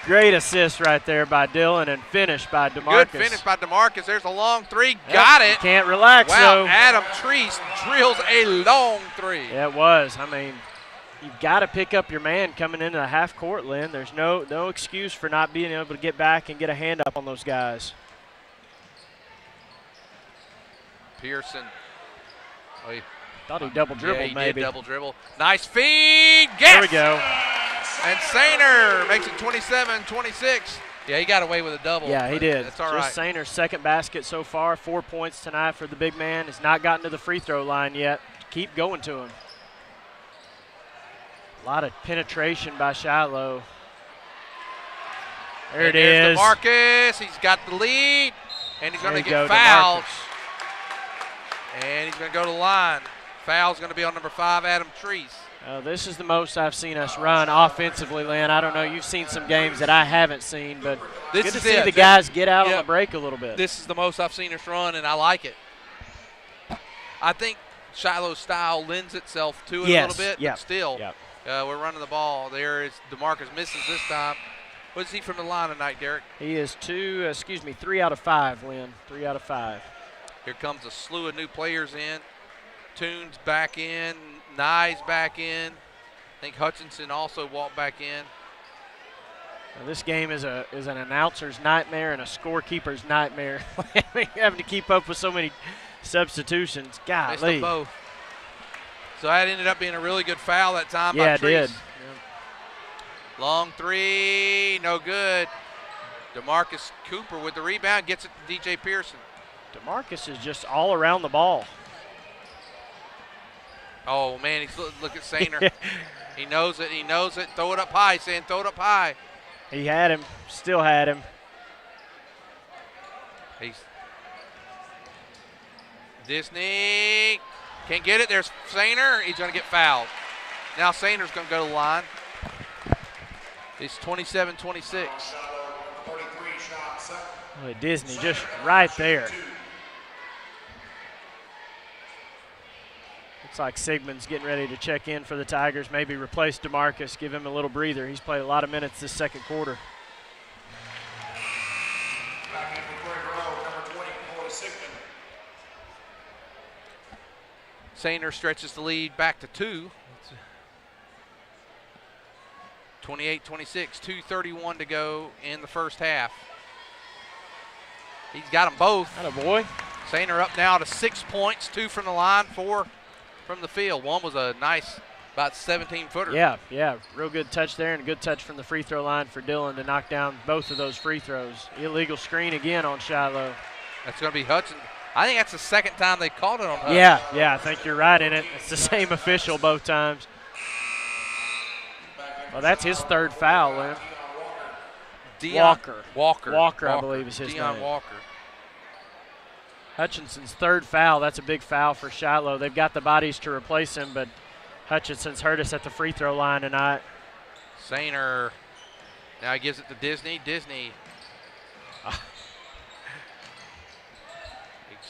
Speaker 2: Great assist right there by Dylan and finish by DeMarcus.
Speaker 1: Good finish by DeMarcus. There's a long three. Got it.
Speaker 2: Can't relax,
Speaker 1: wow,
Speaker 2: though.
Speaker 1: Adam Treese drills a long three.
Speaker 2: Yeah, it was. I mean, you've got to pick up your man coming into the half court, Lynn. There's no excuse for not being able to get back and get a hand up on those guys.
Speaker 1: Pearson. Oh, he
Speaker 2: thought he double dribbled,
Speaker 1: he
Speaker 2: maybe.
Speaker 1: Did double dribble. Nice feed. Yes!
Speaker 2: There we go.
Speaker 1: And Sainer makes it 27-26. Yeah, he got away with a double.
Speaker 2: Yeah, he did.
Speaker 1: That's all right.
Speaker 2: Just Sainer's second basket so far. 4 points tonight for the big man. Has not gotten to the free throw line yet. Keep going to him. A lot of penetration by Shiloh. There it is.
Speaker 1: DeMarcus. He's got the lead, and he's going to get fouled. And he's going to go to the line. Foul's going to be on number 5, Adam Treese.
Speaker 2: This is the most I've seen us run offensively, Lynn. I don't know. You've seen some games that I haven't seen, but good to see the guys get out on the break a little bit.
Speaker 1: This is the most I've seen us run, and I like it. I think Shiloh's style lends itself to it a little bit, but still, we're running the ball. There is DeMarcus misses this time. What is he from the line tonight, Derek?
Speaker 2: He is 3 out of 5, Lynn. 3 out of 5.
Speaker 1: Here comes a slew of new players in. Toons back in. Nye's back in. I think Hutchinson also walked back in.
Speaker 2: Now, this game is an announcer's nightmare and a scorekeeper's nightmare. Having to keep up with so many substitutions.
Speaker 1: Missed
Speaker 2: Golly.
Speaker 1: them both. So that ended up being a really good foul that time by
Speaker 2: Yeah, it
Speaker 1: Treese.
Speaker 2: did.
Speaker 1: Long three, no good. DeMarcus Cooper with the rebound, gets it to DJ Pearson.
Speaker 2: DeMarcus is just all around the ball.
Speaker 1: Oh, man, look at Sainer. He knows it, Throw it up high, saying throw it up high.
Speaker 2: He had him, still had him.
Speaker 1: Disney can't get it. There's Sainer. He's going to get fouled. Now Sainer's going to go to the line. It's 27-26.
Speaker 2: Boy, Disney just right there. Looks like Sigmund's getting ready to check in for the Tigers, maybe replace DeMarcus, give him a little breather. He's played a lot of minutes this second quarter.
Speaker 3: Back in for Prairie Grove, number 20, Corey Sigmund.
Speaker 1: Sainer stretches the lead back to 2. 28-26, 2:31 to go in the first half. He's got them both.
Speaker 2: Attaboy.
Speaker 1: Sainer up now to 6 points, 2 from the line, 4 from the field. One was a nice, about 17-footer.
Speaker 2: Yeah, real good touch there and a good touch from the free throw line for Dillon to knock down both of those free throws. Illegal screen again on Shiloh.
Speaker 1: That's going to be Hudson. I think that's the second time they called it on Hudson.
Speaker 2: Yeah, I think you're right in it. It's the same official both times. Well, that's his third foul, Lynn. Walker, I believe is his name.
Speaker 1: Walker.
Speaker 2: Hutchinson's third foul. That's a big foul for Shiloh. They've got the bodies to replace him, but Hutchinson's hurt us at the free throw line tonight.
Speaker 1: Sainer now he gives it to Disney.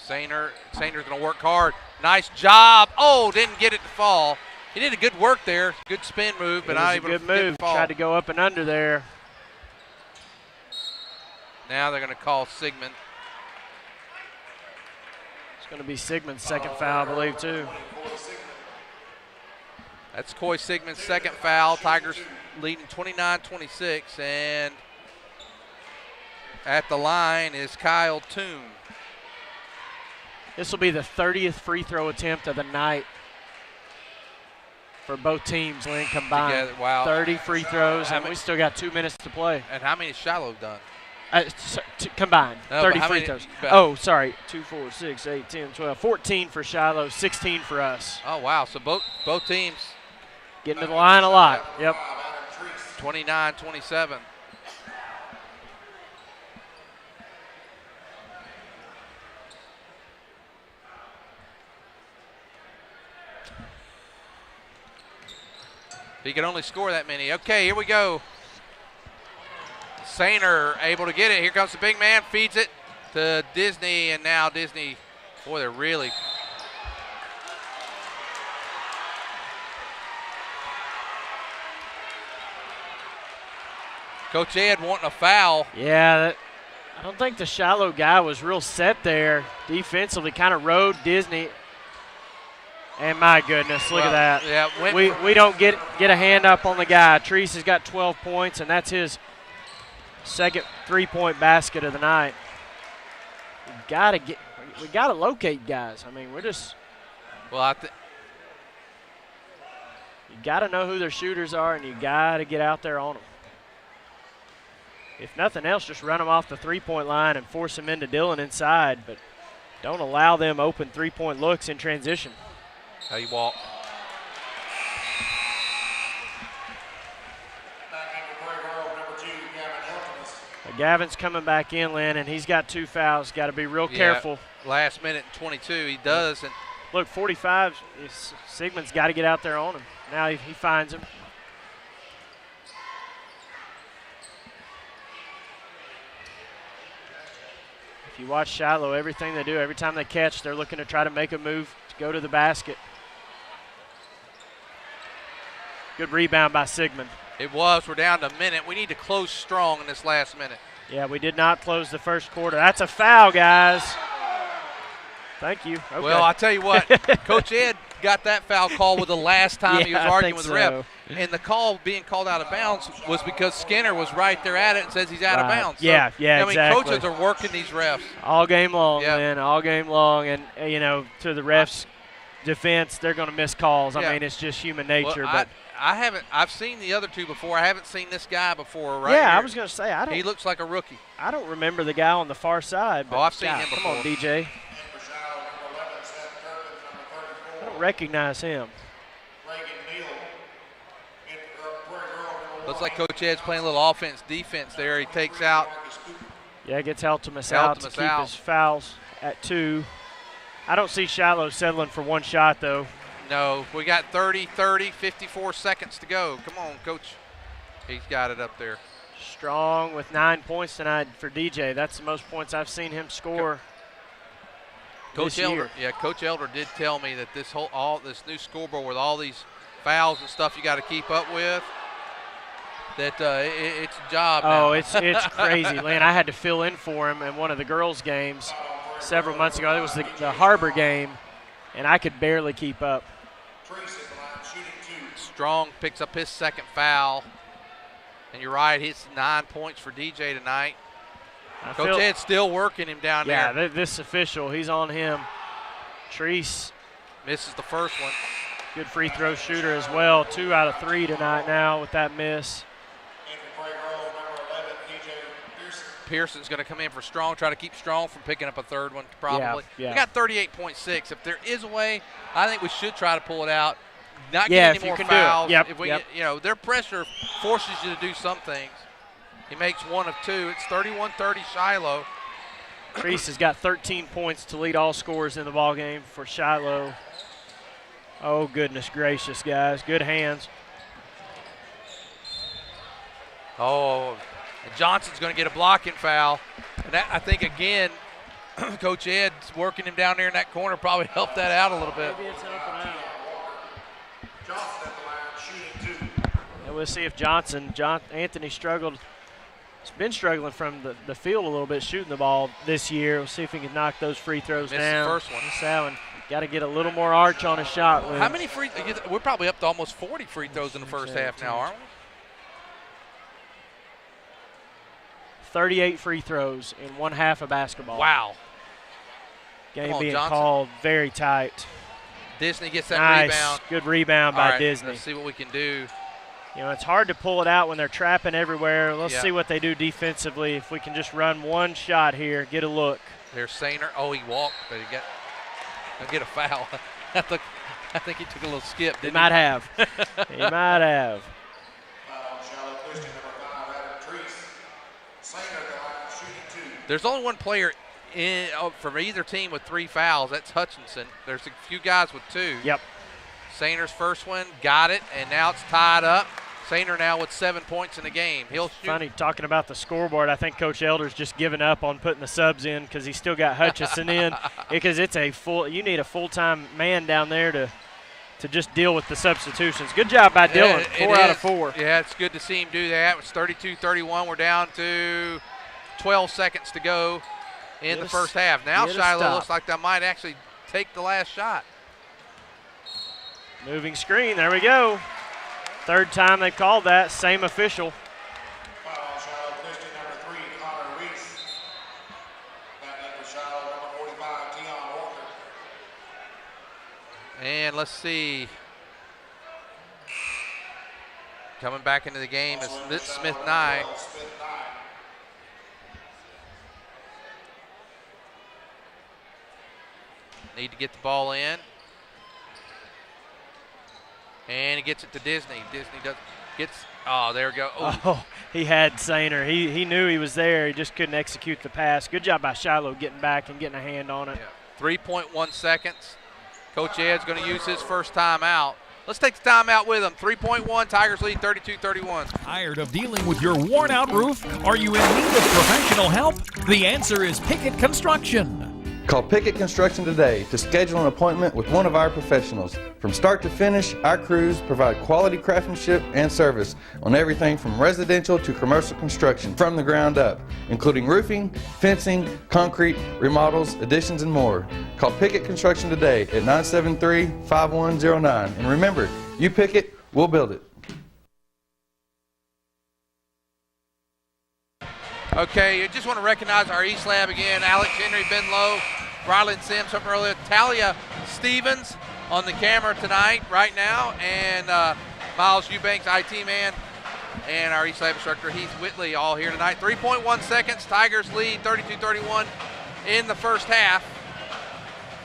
Speaker 1: Sainer's going to work hard. Nice job. Oh, didn't get it to fall. He did a good work there. Good spin move, but not able to get it to fall.
Speaker 2: Tried to go up and under there.
Speaker 1: Now they're going to call Sigmund.
Speaker 2: It's going to be Sigmund's second foul, I believe, too.
Speaker 1: That's Coy Sigmund's second foul. Tigers leading 29-26, and at the line is Kyle Toon.
Speaker 2: This will be the 30th free throw attempt of the night for both teams, Lynn, combined.
Speaker 1: Together, wow.
Speaker 2: 30 free throws, and we still got 2 minutes to play.
Speaker 1: And how many has Shiloh done?
Speaker 2: Combined,
Speaker 1: No,
Speaker 2: 30
Speaker 1: but
Speaker 2: free
Speaker 1: many,
Speaker 2: throws.
Speaker 1: but,
Speaker 2: Oh, sorry, 2, 4, 6, 8, 10, 12, 14 for Shiloh, 16 for us.
Speaker 1: Oh, wow. So both teams
Speaker 2: Getting to the line a lot. Yep.
Speaker 1: 29-27. He can only score that many. Okay, here we go. Sainer able to get it. Here comes the big man, feeds it to Disney, and now Disney, boy, they're really. Coach Ed wanting a foul.
Speaker 2: Yeah, I don't think the Shiloh guy was real set there defensively, kind of rode Disney. And my goodness, look at that.
Speaker 1: Yeah,
Speaker 2: we don't get a hand up on the guy. Treese has got 12 points, and that's his second three-point basket of the night. We gotta locate guys. I mean, we're just.
Speaker 1: Well,
Speaker 2: you gotta know who their shooters are, and you gotta get out there on them. If nothing else, just run them off the three-point line and force them into Dillon inside, but don't allow them open three-point looks in transition.
Speaker 1: How you walk.
Speaker 2: Gavin's coming back in, Lynn, and he's got 2 fouls. Got to be real careful.
Speaker 1: Last minute and 22, he does. And
Speaker 2: look, 45, Sigmund's got to get out there on him. Now he finds him. If you watch Shiloh, everything they do, every time they catch, they're looking to try to make a move to go to the basket. Good rebound by Sigmund.
Speaker 1: It was. We're down to a minute. We need to close strong in this last minute.
Speaker 2: Yeah, we did not close the first quarter. That's a foul, guys. Thank you. Okay.
Speaker 1: Well, I tell you what, Coach Ed got that foul call with the last time he was arguing with the ref. And the call being called out of bounds was because Skinner was right there at it and says he's out of bounds. So,
Speaker 2: yeah,
Speaker 1: I mean,
Speaker 2: exactly.
Speaker 1: coaches are working these refs.
Speaker 2: All game long,
Speaker 1: Yeah.
Speaker 2: man, all game long. And, to the refs' defense, they're going to miss calls. I mean, it's just human nature.
Speaker 1: Well,
Speaker 2: but
Speaker 1: I've seen the other two before. I haven't seen this guy before, right?
Speaker 2: yeah,
Speaker 1: here.
Speaker 2: I was going to say,
Speaker 1: He looks like a rookie.
Speaker 2: I don't remember the guy on the far side. But
Speaker 1: I've seen
Speaker 2: God,
Speaker 1: him
Speaker 2: Come on,
Speaker 1: before.
Speaker 2: DJ.
Speaker 3: In for Shiloh, number 11, Seth Turpin, number 34.
Speaker 2: I don't recognize him.
Speaker 3: Reagan Neal. In for Prairie Grove, number
Speaker 1: Looks
Speaker 3: 1.
Speaker 1: like Coach Ed's playing a little offense, defense there. He takes out.
Speaker 3: Marcus Cooper.
Speaker 2: Yeah, gets Heltemus out to
Speaker 1: Heltemus
Speaker 2: keep
Speaker 1: out.
Speaker 2: his fouls at 2. I don't see Shiloh settling for one shot, though.
Speaker 1: No, we got 54 seconds to go. Come on, Coach. He's got it up there.
Speaker 2: Strong with 9 points tonight for DJ. That's the most points I've seen him score
Speaker 1: Coach
Speaker 2: this
Speaker 1: Elder,
Speaker 2: year.
Speaker 1: Coach Elder did tell me that this new scoreboard with all these fouls and stuff you got to keep up with, that it's a job now.
Speaker 2: Oh, it's crazy, Lynn. I had to fill in for him in one of the girls' games several months ago. It was the Harbor game, and I could barely keep up.
Speaker 3: Trace at the line, shooting 2.
Speaker 1: Strong picks up his second foul. And you're right, it's 9 points for DJ tonight. Coach Ed's still working him down there.
Speaker 2: Yeah, this official, he's on him. Treese.
Speaker 1: Misses the first one.
Speaker 2: Good free throw shooter as well. 2 out of 3 tonight now with that miss.
Speaker 3: In for Prairie Grove, number 11, PJ Pearson.
Speaker 1: Pearson's going to come in for Strong, try to keep Strong from picking up a third one probably.
Speaker 2: Yeah.
Speaker 1: We got 38.6. If there is a way, I think we should try to pull it out. Not
Speaker 2: Yeah,
Speaker 1: get
Speaker 2: if
Speaker 1: any
Speaker 2: you
Speaker 1: more
Speaker 2: can do it.
Speaker 1: fouls.
Speaker 2: Yep,
Speaker 1: If we
Speaker 2: yep.
Speaker 1: get, their pressure forces you to do some things. He makes 1 of 2. It's 31-30 Shiloh.
Speaker 2: Treese has got 13 points to lead all scorers in the ball game for Shiloh. Oh, goodness gracious, guys. Good hands.
Speaker 1: Oh, and Johnson's going to get a blocking foul. And that, I think, again, Coach Ed's working him down there in that corner probably helped that out a little bit.
Speaker 2: Maybe it's up and out.
Speaker 3: Johnson at the line, shooting 2.
Speaker 2: And we'll see if Anthony struggled. He's been struggling from the field a little bit shooting the ball this year. We'll see if he can knock those free throws
Speaker 1: Missed
Speaker 2: down.
Speaker 1: the first one.
Speaker 2: Miss that one. Got to get a little more arch on his shot. Lynn.
Speaker 1: How many we're probably up to almost 40 free throws in the first half now, aren't we?
Speaker 2: 38 free throws in one half of basketball.
Speaker 1: Wow.
Speaker 2: Game
Speaker 1: Come on,
Speaker 2: being
Speaker 1: Johnson.
Speaker 2: called very tight.
Speaker 1: Disney gets that
Speaker 2: Nice.
Speaker 1: rebound.
Speaker 2: Good rebound
Speaker 1: All
Speaker 2: by
Speaker 1: right,
Speaker 2: Disney.
Speaker 1: Let's see what we can do.
Speaker 2: It's hard to pull it out when they're trapping everywhere. Let's
Speaker 1: Yeah.
Speaker 2: see what they do defensively. If we can just run one shot here, get a look.
Speaker 1: There's Sainer. Oh, he walked, but he'll get a foul. I think he took a little skip,
Speaker 2: He
Speaker 1: didn't
Speaker 2: might have. He might have.
Speaker 3: Foul on Shiloh Christian, number 5, Adam Treese. Sainer at the line, shooting 2.
Speaker 1: There's only one player from either team with 3 fouls. That's Hutchinson. There's a few guys with 2.
Speaker 2: Yep.
Speaker 1: Sainer's first one, got it, and now it's tied up. Sainer now with 7 points in the game. He'll shoot.
Speaker 2: Funny, talking about the scoreboard, I think Coach Elder's just given up on putting the subs in because he's still got Hutchinson in, because it's you need a full-time man down there to just deal with the substitutions. Good job by Dylan, 4 out of 4.
Speaker 1: Yeah, it's good to see him do that. It's 32-31. We're down to 12 seconds to go in the first half. Now Shiloh looks like they might actually take the last shot.
Speaker 2: Moving screen, there we go. Third time they've called that, same official.
Speaker 3: Foul on Shiloh Christian, number 3, Connor Reese. Back in for Shiloh, number 45, Tion Walker.
Speaker 1: And let's see. Coming back into the game is Smith Nye.
Speaker 3: Smith Nye.
Speaker 1: Need to get the ball in. And he gets it to Disney. There we go. Oh.
Speaker 2: Oh, he had Sainer. He knew he was there. He just couldn't execute the pass. Good job by Shiloh getting back and getting a hand on it.
Speaker 1: Yeah. 3.1 seconds. Coach Ed's going to use his first timeout. Let's take the timeout with him. 3.1, Tigers lead 32-31.
Speaker 7: Tired of dealing with your worn-out roof? Are you in need of professional help? The answer is Pickett Construction.
Speaker 6: Call Pickett Construction today to schedule an appointment with one of our professionals. From start to finish, our crews provide quality craftsmanship and service on everything from residential to commercial construction from the ground up, including roofing, fencing, concrete, remodels, additions, and more. Call Pickett Construction today at 973-5109. And remember, you pick it, we'll build it.
Speaker 1: Okay, I just want to recognize our East Lab again. Alex Henry, Ben Lowe, Ryland Sims from earlier. Talia Stevens on the camera tonight, right now. And Miles Eubanks, IT man. And our East Lab instructor, Heath Whitley, all here tonight. 3.1 seconds. Tigers lead 32-31 in the first half.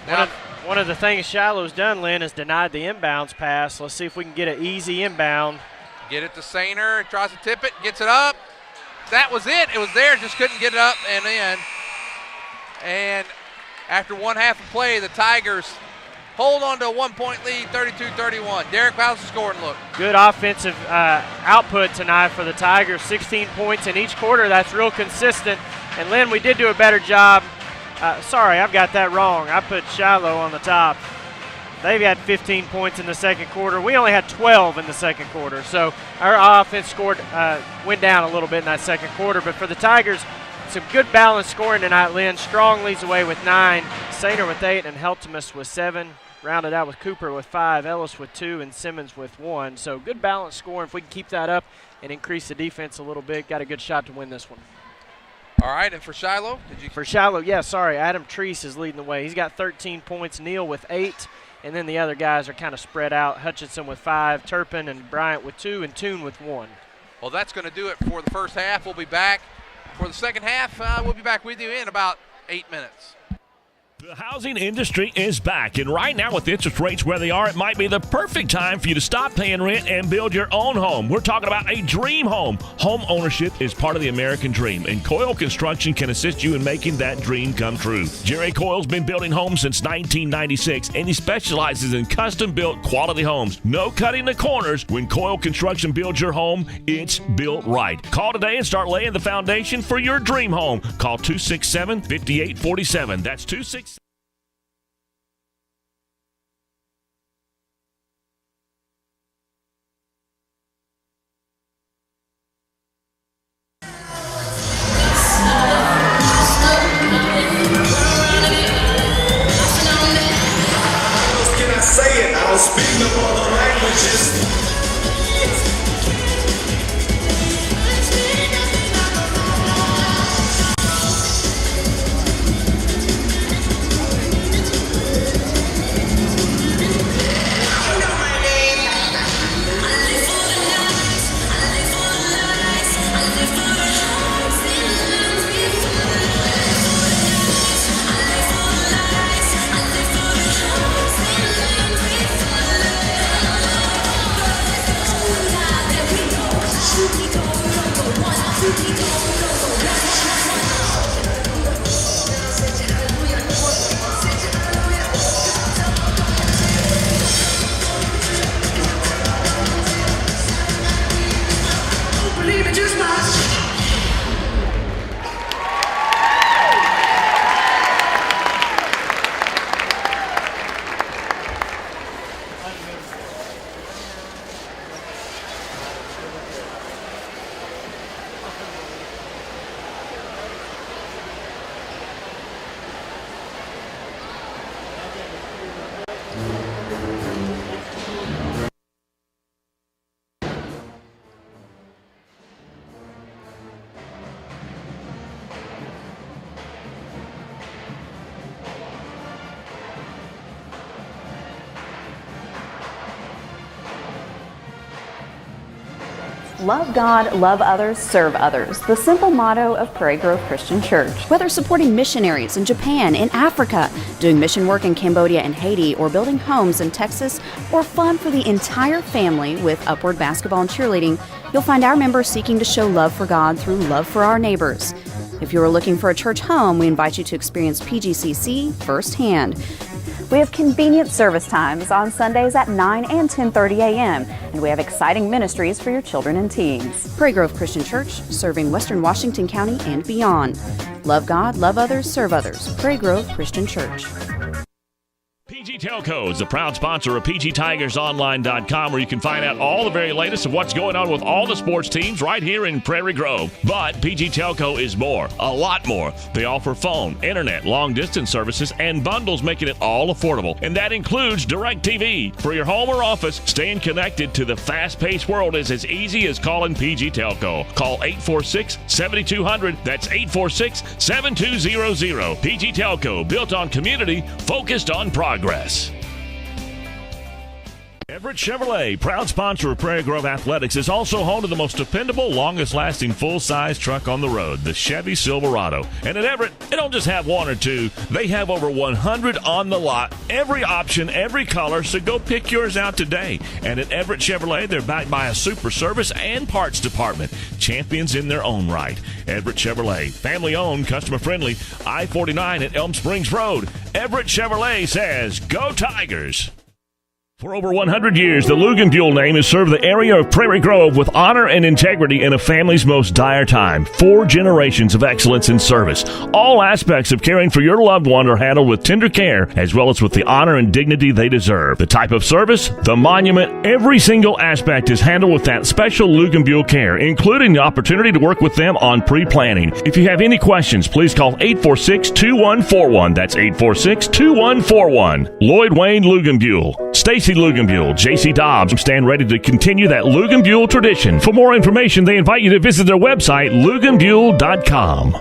Speaker 1: Now,
Speaker 2: one of the things Shiloh's done, Lynn, is denied the inbounds pass. Let's see if we can get an easy inbound.
Speaker 1: Get it to Sainer. Tries to tip it. Gets it up. That was it. It was there. Just couldn't get it up and in. And after one half of play, the Tigers hold on to a 1-point lead, 32-31. Derek, how's the scoring look?
Speaker 2: Good offensive output tonight for the Tigers. 16 points in each quarter. That's real consistent. And, Lynn, we did do a better job. Sorry, I've got that wrong. I put Shiloh on the top. They've had 15 points in the second quarter. We only had 12 in the second quarter. So our offense went down a little bit in that second quarter. But for the Tigers, some good balanced scoring tonight, Lynn. Strong leads away with 9, Sainer with 8, and Heltemus with 7. Rounded out with Cooper with 5, Ellis with 2, and Simmons with 1. So good balanced scoring. If we can keep that up and increase the defense a little bit, got a good shot to win this one.
Speaker 1: All right, and for Shiloh?
Speaker 2: For Shiloh, Adam Treese is leading the way. He's got 13 points, Neal with 8, and then the other guys are kind of spread out. Hutchinson with 5, Turpin and Bryant with 2, and Toon with 1.
Speaker 1: Well, that's going to do it for the first half. We'll be back for the second half. We'll be back with you in about 8 minutes.
Speaker 4: The housing industry is back, and right now with interest rates where they are, it might be the perfect time for you to stop paying rent and build your own home. We're talking about a dream home. Home ownership is part of the American dream, and Coyle Construction can assist you in making that dream come true. Jerry Coyle's been building homes since 1996, and he specializes in custom-built quality homes. No cutting the corners. When Coyle Construction builds your home, it's built right. Call today and start laying the foundation for your dream home. Call 267-5847. That's 267.
Speaker 8: Speak no other languages.
Speaker 9: Love God, love others, serve others. The simple motto of Prairie Grove Christian Church. Whether supporting missionaries in Japan, in Africa, doing mission work in Cambodia and Haiti, or building homes in Texas, or fun for the entire family with Upward Basketball and Cheerleading, you'll find our members seeking to show love for God through love for our neighbors. If you are looking for a church home, we invite you to experience PGCC firsthand. We have convenient service times on Sundays at 9 and 10:30 a.m., and we have exciting ministries for your children and teens. Prairie Grove Christian Church, serving Western Washington County and beyond. Love God, love others, serve others. Prairie Grove Christian Church.
Speaker 4: PG Telco is the proud sponsor of PGTigersOnline.com, where you can find out all the very latest of what's going on with all the sports teams right here in Prairie Grove. But PG Telco is more, a lot more. They offer phone, internet, long-distance services, and bundles, making it all affordable. And that includes DirecTV. For your home or office, staying connected to the fast-paced world is as easy as calling PG Telco. Call 846-7200. That's 846-7200. PG Telco, built on community, focused on progress. Everett Chevrolet, proud sponsor of Prairie Grove Athletics, is also home to the most dependable, longest-lasting full-size truck on the road, the Chevy Silverado. And at Everett, they don't just have one or two. They have over 100 on the lot, every option, every color, so go pick yours out today. And at Everett Chevrolet, they're backed by a super service and parts department, champions in their own right. Everett Chevrolet, family-owned, customer-friendly, I-49 at Elm Springs Road. Everett Chevrolet says, go Tigers! For over 100 years, the Luganbuehl name has served the area of Prairie Grove with honor and integrity in a family's most dire time. 4 generations of excellence in service. All aspects of caring for your loved one are handled with tender care, as well as with the honor and dignity they deserve. The type of service, the monument, every single aspect is handled with that special Luganbuehl care, including the opportunity to work with them on pre-planning. If you have any questions, please call 846-2141. That's 846-2141. Lloyd Wayne Luganbuehl. Stacy Luganbuehl, J.C. Dobbs stand ready to continue that Luganbuehl tradition. For more information, they invite you to visit their website, luganbuehl.com.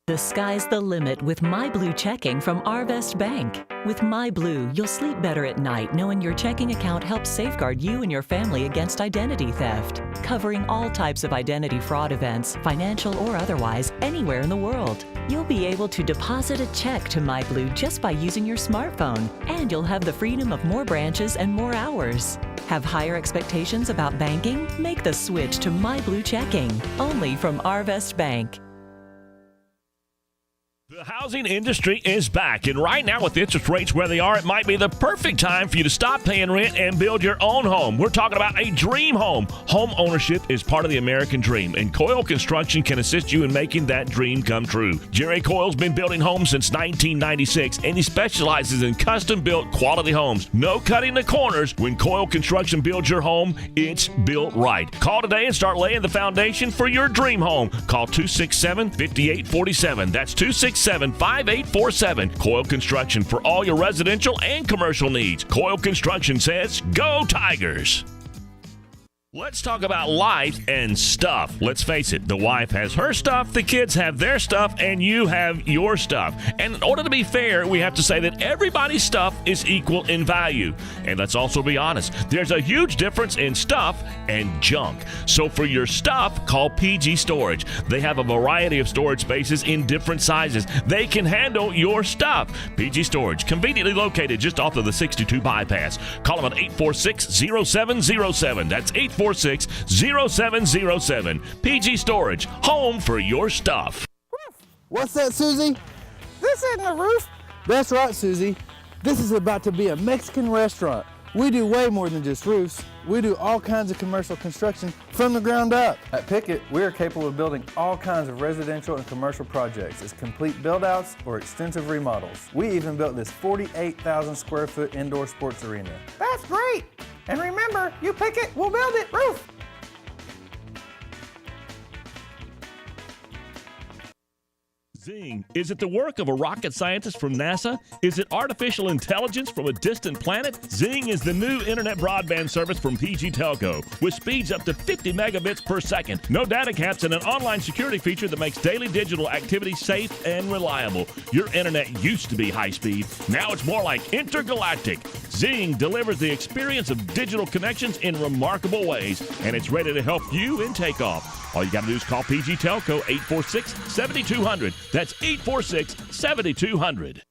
Speaker 10: The sky's the limit with MyBlue checking from Arvest Bank. With MyBlue, you'll sleep better at night knowing your checking account helps safeguard you and your family against identity theft, covering all types of identity fraud events, financial or otherwise, anywhere in the world. You'll be able to deposit a check to MyBlue just by using your smartphone, and you'll have the freedom of more branches and more hours. Have higher expectations about banking? Make the switch to MyBlue checking, only from Arvest Bank.
Speaker 4: The housing industry is back, and right now with interest rates where they are, it might be the perfect time for you to stop paying rent and build your own home. We're talking about a dream home. Home ownership is part of the American dream, and Coyle Construction can assist you in making that dream come true. Jerry Coyle's been building homes since 1996, and he specializes in custom-built quality homes. No cutting the corners. When Coyle Construction builds your home, it's built right. Call today and start laying the foundation for your dream home. Call 267-5847. That's 267-5847. Coyle Construction for all your residential and commercial needs. Coyle Construction says, go Tigers! Let's talk about life and stuff. Let's face it, the wife has her stuff, the kids have their stuff, and you have your stuff. And in order to be fair, we have to say that everybody's stuff is equal in value. And let's also be honest, there's a huge difference in stuff and junk. So for your stuff, call PG Storage. They have a variety of storage spaces in different sizes. They can handle your stuff. PG Storage, conveniently located just off of the 62 bypass. Call them at 846-0707. That's 846-0707. PG Storage, home for your stuff.
Speaker 5: What's that, Susie? This isn't a roof. That's right, Susie. This is about to be a Mexican restaurant. We do way more than just roofs. We do all kinds of commercial construction from the ground up.
Speaker 6: At Pickett, we are capable of building all kinds of residential and commercial projects as complete build-outs or extensive remodels. We even built this 48,000 square foot indoor sports arena.
Speaker 11: That's great! And remember, you pick it, we'll build it, roof!
Speaker 4: Zing. Is it the work of a rocket scientist from NASA? Is it artificial intelligence from a distant planet? Zing is the new internet broadband service from PG Telco with speeds up to 50 megabits per second, no data caps, and an online security feature that makes daily digital activity safe and reliable. Your internet used to be high speed. Now it's more like intergalactic. Zing delivers the experience of digital connections in remarkable ways, and it's ready to help you in takeoff. All you got to do is call PG Telco 846-7200. That's 846-7200.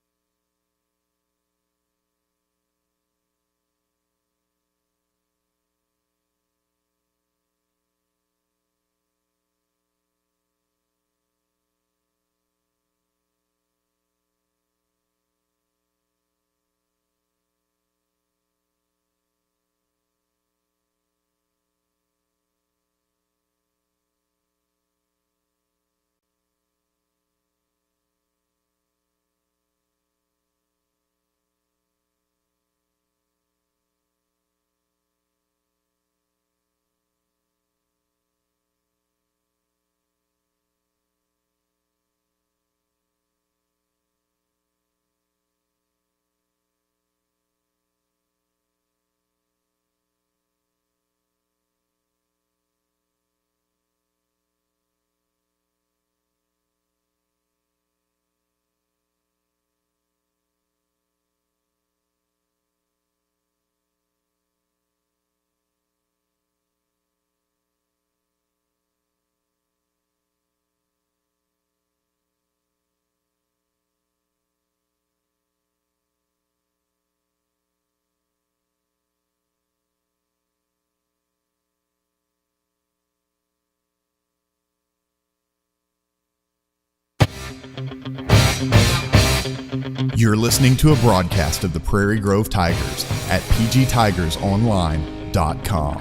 Speaker 12: You're listening to a broadcast of the Prairie Grove Tigers at pgtigersonline.com.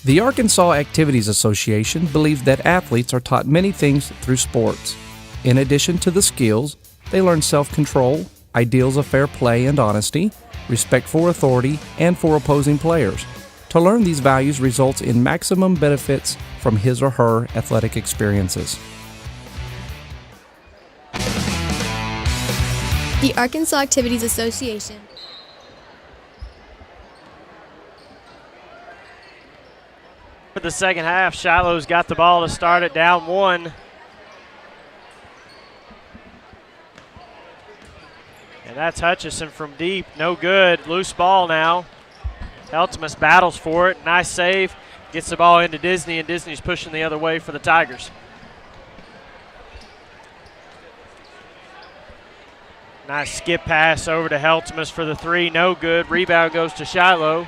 Speaker 13: The Arkansas Activities Association believes that athletes are taught many things through sports. In addition to the skills, they learn self-control, ideals of fair play and honesty, respect for authority, and for opposing players. To learn these values results in maximum benefits from his or her athletic experiences.
Speaker 14: The Arkansas Activities Association.
Speaker 2: For the second half, Shiloh's got the ball to start it down 1. And that's Hutchison from deep. No good. Loose ball now. Heltmus battles for it. Nice save. Gets the ball into Disney, and Disney's pushing the other way for the Tigers. Nice skip pass over to Heltmus for the 3. No good. Rebound goes to Shiloh.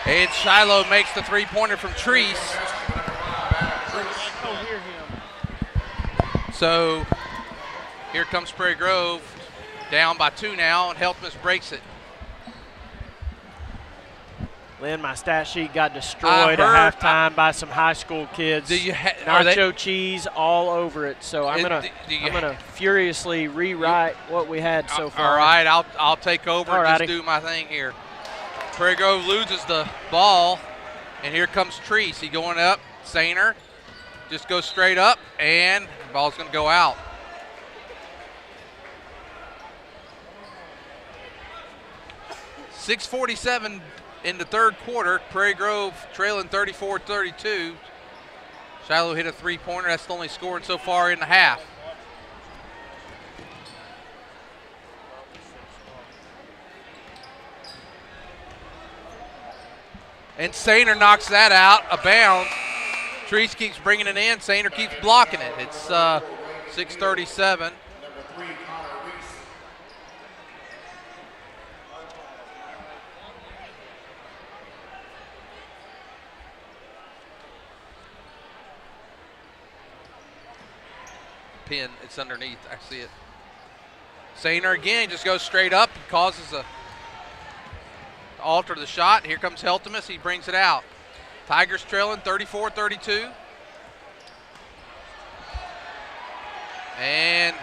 Speaker 1: And Shiloh makes the three-pointer from Treese. So here comes Prairie Grove, down by 2 now, and Heltmus breaks it.
Speaker 2: Lynn, my stat sheet got destroyed at halftime by some high school kids. Nacho cheese all over it. So I'm gonna furiously rewrite what we had so far.
Speaker 1: All right, I'll take over and just do my thing here. Prairie Grove loses the ball, and here comes Treese. He going up. Sainer just goes straight up, and the ball's going to go out. .647 in the third quarter. Prairie Grove trailing 34-32. Shiloh hit a three-pointer. That's the only scoring so far in the half. And Sainer knocks that out of bounds. Treese keeps bringing it in. Sainer keeps blocking it. It's 6:37. Pin, it's underneath. I see it. Sainer again just goes straight up and causes a alter the shot. Here comes Heltmus. He brings it out. Tigers trailing 34-32. And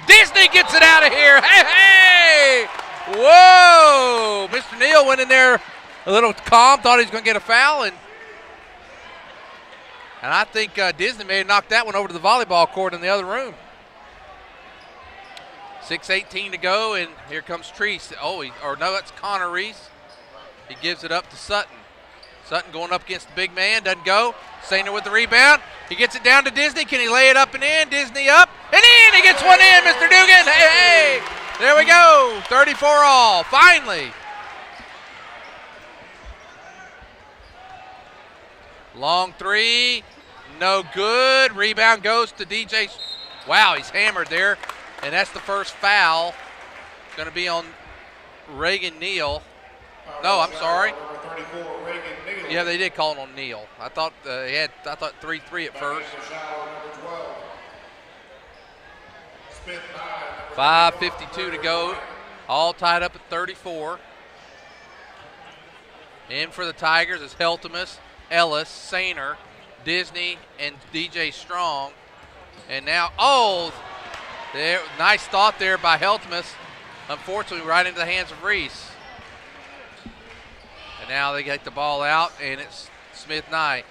Speaker 1: Disney gets it out of here. Hey, hey! Whoa! Mr. Neal went in there a little calm, thought he was going to get a foul, and I think Disney may have knocked that one over to the volleyball court in the other room. 6:18 to go, and here comes Treese. That's Connor Reese. He gives it up to Sutton. Sutton going up against the big man, doesn't go. Sainer with the rebound. He gets it down to Disney. Can he lay it up and in? Disney up and in. He gets one in, Mr. Dugan. Hey, hey. There we go. 34 all, finally. Long three, no good. Rebound goes to DJ. Wow, he's hammered there. And that's the first foul. Going to be on Reagan Neal. No, I'm sorry. Yeah, they did call it on Neal. I thought 3-3 at first. 5:52 to go. All tied up at 34. In for the Tigers is Heltmus, Ellis, Sainer, Disney, and DJ Strong. And now, there, nice thought there by Heltmus. Unfortunately, right into the hands of Reese. And now they get the ball out, and it's Smith Knight.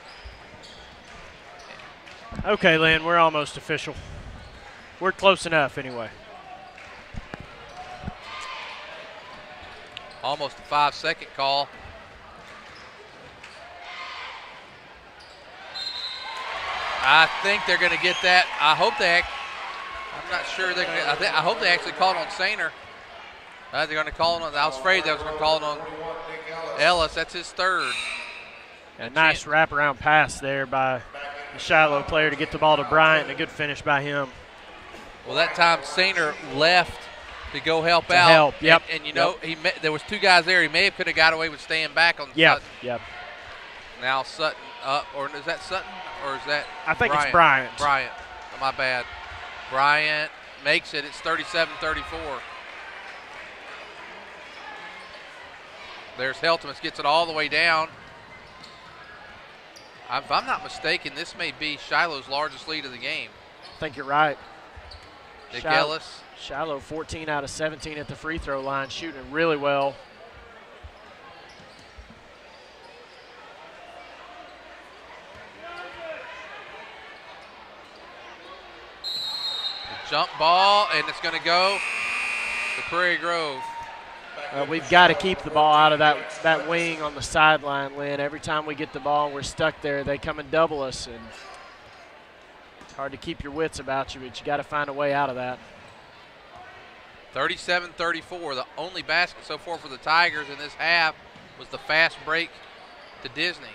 Speaker 2: Okay, Lynn, we're almost official. We're close enough anyway.
Speaker 1: Almost a 5-second call. I think they're going to get that. I hope they. I'm not sure they're going to. I hope they actually called on Sainer. They're going to call it on. I was afraid they was going to call it on Ellis. That's his third.
Speaker 2: A nice wraparound pass there by the Shiloh player to get the ball to Bryant. A good finish by him.
Speaker 1: Well, that time Sainer left to go help
Speaker 2: to
Speaker 1: out.
Speaker 2: Help. Yep.
Speaker 1: And you know, there was 2 guys there. He may have could have got away with staying back on Sutton.
Speaker 2: Yep.
Speaker 1: Now Sutton up, or is that Sutton, or is that
Speaker 2: I think
Speaker 1: Bryant?
Speaker 2: it's Bryant.
Speaker 1: Bryant. Oh, my bad. Bryant makes it. It's 37-34. There's Heltemus, gets it all the way down. If I'm not mistaken, this may be Shiloh's largest lead of the game.
Speaker 2: I think you're right.
Speaker 1: Nick Ellis.
Speaker 2: Shiloh 14 out of 17 at the free throw line, shooting really well.
Speaker 1: The jump ball, and it's going to go to Prairie Grove.
Speaker 2: We've got to keep the ball out of that wing on the sideline, Lynn. Every time we get the ball and we're stuck there, they come and double us. And it's hard to keep your wits about you, but you got to find a way out of that.
Speaker 1: 37-34. The only basket so far for the Tigers in this half was the fast break to Disney.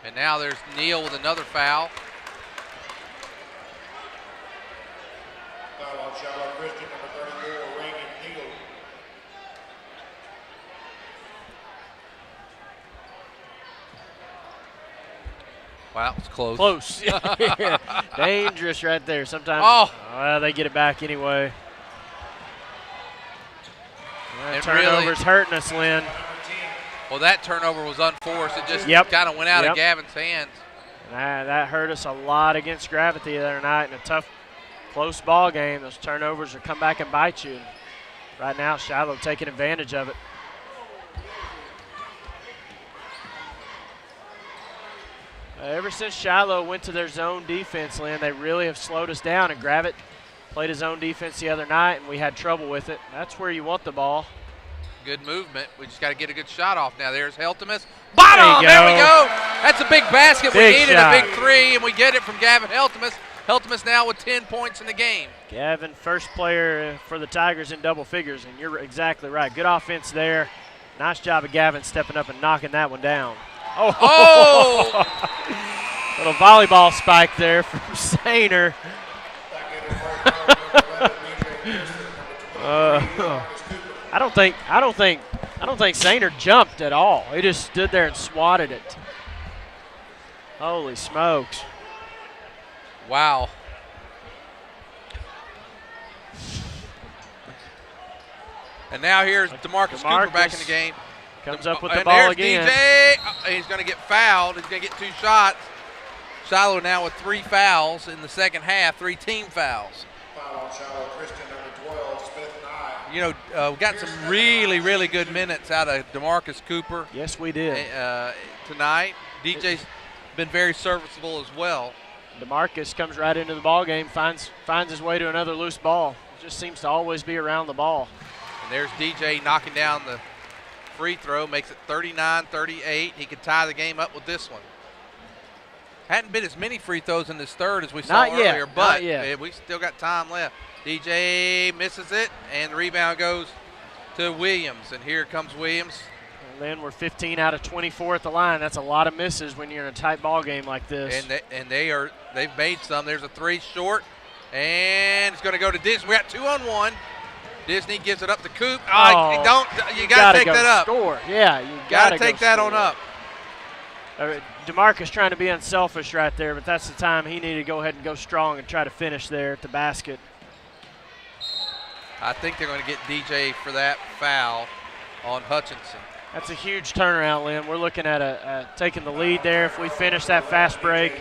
Speaker 1: And now there's Neal with another foul.
Speaker 3: Foul on Shiloh Christian, number 34, Reagan Neal.
Speaker 1: Wow, it's close.
Speaker 2: Close. Dangerous right there. Sometimes they get it back anyway. Turnover's hurting us, Lynn.
Speaker 1: Well, that turnover was unforced. It just kind of went out of Gavin's hands.
Speaker 2: That hurt us a lot against Gravity the other night in a tough, close ball game. Those turnovers will come back and bite you. Right now, Shiloh taking advantage of it. Ever since Shiloh went to their zone defense, Lynn, they really have slowed us down. And Gravett played his own defense the other night, and we had trouble with it. That's where you want the ball.
Speaker 1: Good movement. We just got to get a good shot off now. There's Heltemus. Bottom! There we go. That's a big basket. We needed a big 3, and we get it from Gavin Heltemus. Heltemus now with 10 points in the game.
Speaker 2: Gavin, first player for the Tigers in double figures, and you're exactly right. Good offense there. Nice job of Gavin stepping up and knocking that one down. Oh! Little volleyball spike there from Sainer. I don't think Sainer jumped at all. He just stood there and swatted it. Holy smokes.
Speaker 1: Wow. And now here's DeMarcus Cooper back in the game.
Speaker 2: Comes up with the ball again.
Speaker 1: DJ. He's going to get fouled. He's going to get 2 shots. Shiloh now with 3 fouls in the second half, 3 team fouls.
Speaker 3: Foul on Shiloh Christian, number 12, Smith Nye.
Speaker 1: You know, we got some really, really good minutes out of DeMarcus Cooper.
Speaker 2: Yes, we did.
Speaker 1: Tonight. DJ's been very serviceable as well.
Speaker 2: DeMarcus comes right into the ball game, finds his way to another loose ball. Just seems to always be around the ball.
Speaker 1: And there's DJ knocking down the free throw, makes it 39-38. He could tie the game up with this one. Hadn't been as many free throws in this third as we saw earlier, but we still got time left. DJ misses it, and the rebound goes to Williams. And here comes Williams.
Speaker 2: And then we're 15 out of 24 at the line. That's a lot of misses when you're in a tight ball game like this.
Speaker 1: And they've made some. There's a 3 short, and it's going to go to Disney. We got 2-on-1. Disney gives it up to Coop. You got to take that up.
Speaker 2: Score. Yeah, you
Speaker 1: got to take that on up.
Speaker 2: DeMarcus trying to be unselfish right there, but that's the time he needed to go ahead and go strong and try to finish there at the basket.
Speaker 1: I think they're going to get DJ for that foul on Hutchinson.
Speaker 2: That's a huge turnaround, Lynn. We're looking at taking the lead there if we finish that fast break.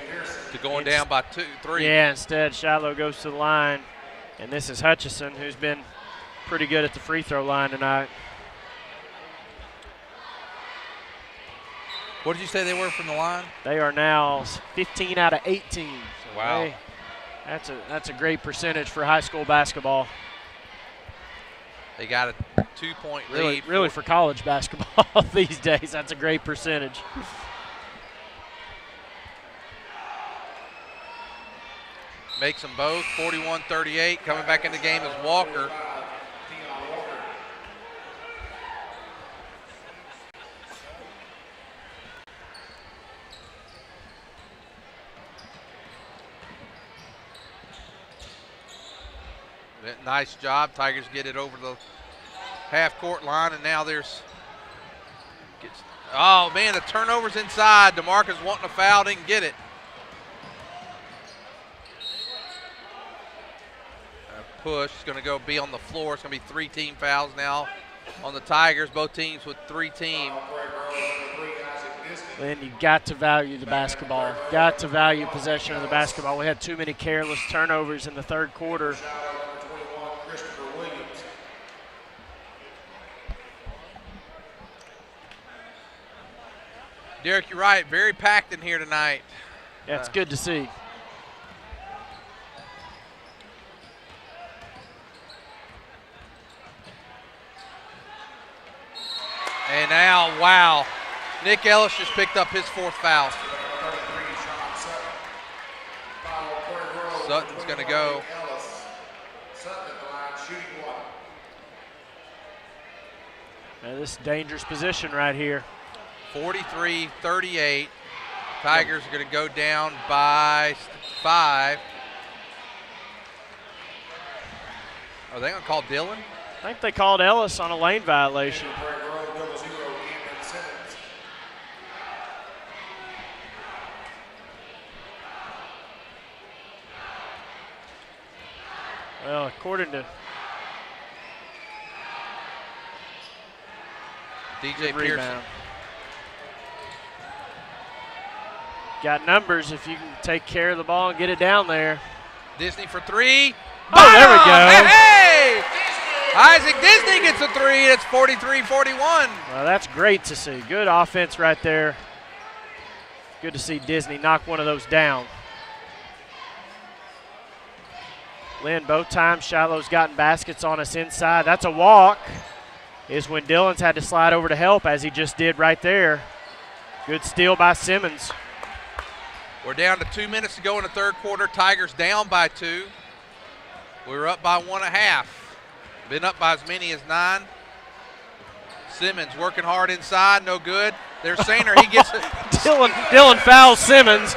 Speaker 1: To going down by 2-3.
Speaker 2: Yeah, instead Shiloh goes to the line, and this is Hutchinson, who's been pretty good at the free throw line tonight.
Speaker 1: What did you say they were from the line?
Speaker 2: They are now 15 out of 18. So
Speaker 1: wow.
Speaker 2: That's a great percentage for high school basketball.
Speaker 1: They got a 2-point lead.
Speaker 2: Really for college basketball these days, that's a great percentage.
Speaker 1: Makes them both 41-38. Coming back in the game is Walker. Nice job. Tigers get it over the half-court line, and now there's oh, man, the turnover's inside. DeMarcus wanting a foul, didn't get it. A push is going to be on the floor. It's going to be 3 team fouls now on the Tigers, both teams with 3 team.
Speaker 2: Lynn, you got to value the basketball. Got to value possession of the basketball. We had too many careless turnovers in the third quarter.
Speaker 1: Derek, you're right. Very packed in here tonight.
Speaker 2: Yeah, it's good to see.
Speaker 1: And now, wow. Nick Ellis just picked up his 4th foul. Sutton's going to go.
Speaker 2: Now this is a dangerous position right here.
Speaker 1: 43-38. Tigers are going to go down by 5. Are they going to call Dillon?
Speaker 2: I think they called Ellis on a lane violation. Well, according to
Speaker 1: DJ Pearson.
Speaker 2: Got numbers if you can take care of the ball and get it down there.
Speaker 1: Disney for 3.
Speaker 2: Oh, there we go.
Speaker 1: Hey! Isaac Disney gets a 3. It's 43-41.
Speaker 2: Well, that's great to see. Good offense right there. Good to see Disney knock one of those down. Lynn, both times Shiloh's gotten baskets on us inside. That's a walk. Is when Dillon's had to slide over to help, as he just did right there. Good steal by Simmons.
Speaker 1: We're down to 2 minutes to go in the third quarter. Tigers down by 2. We were up by 1.5. Been up by as many as 9. Simmons working hard inside, no good. There's Sainer, he gets it.
Speaker 2: Dillon fouls Simmons,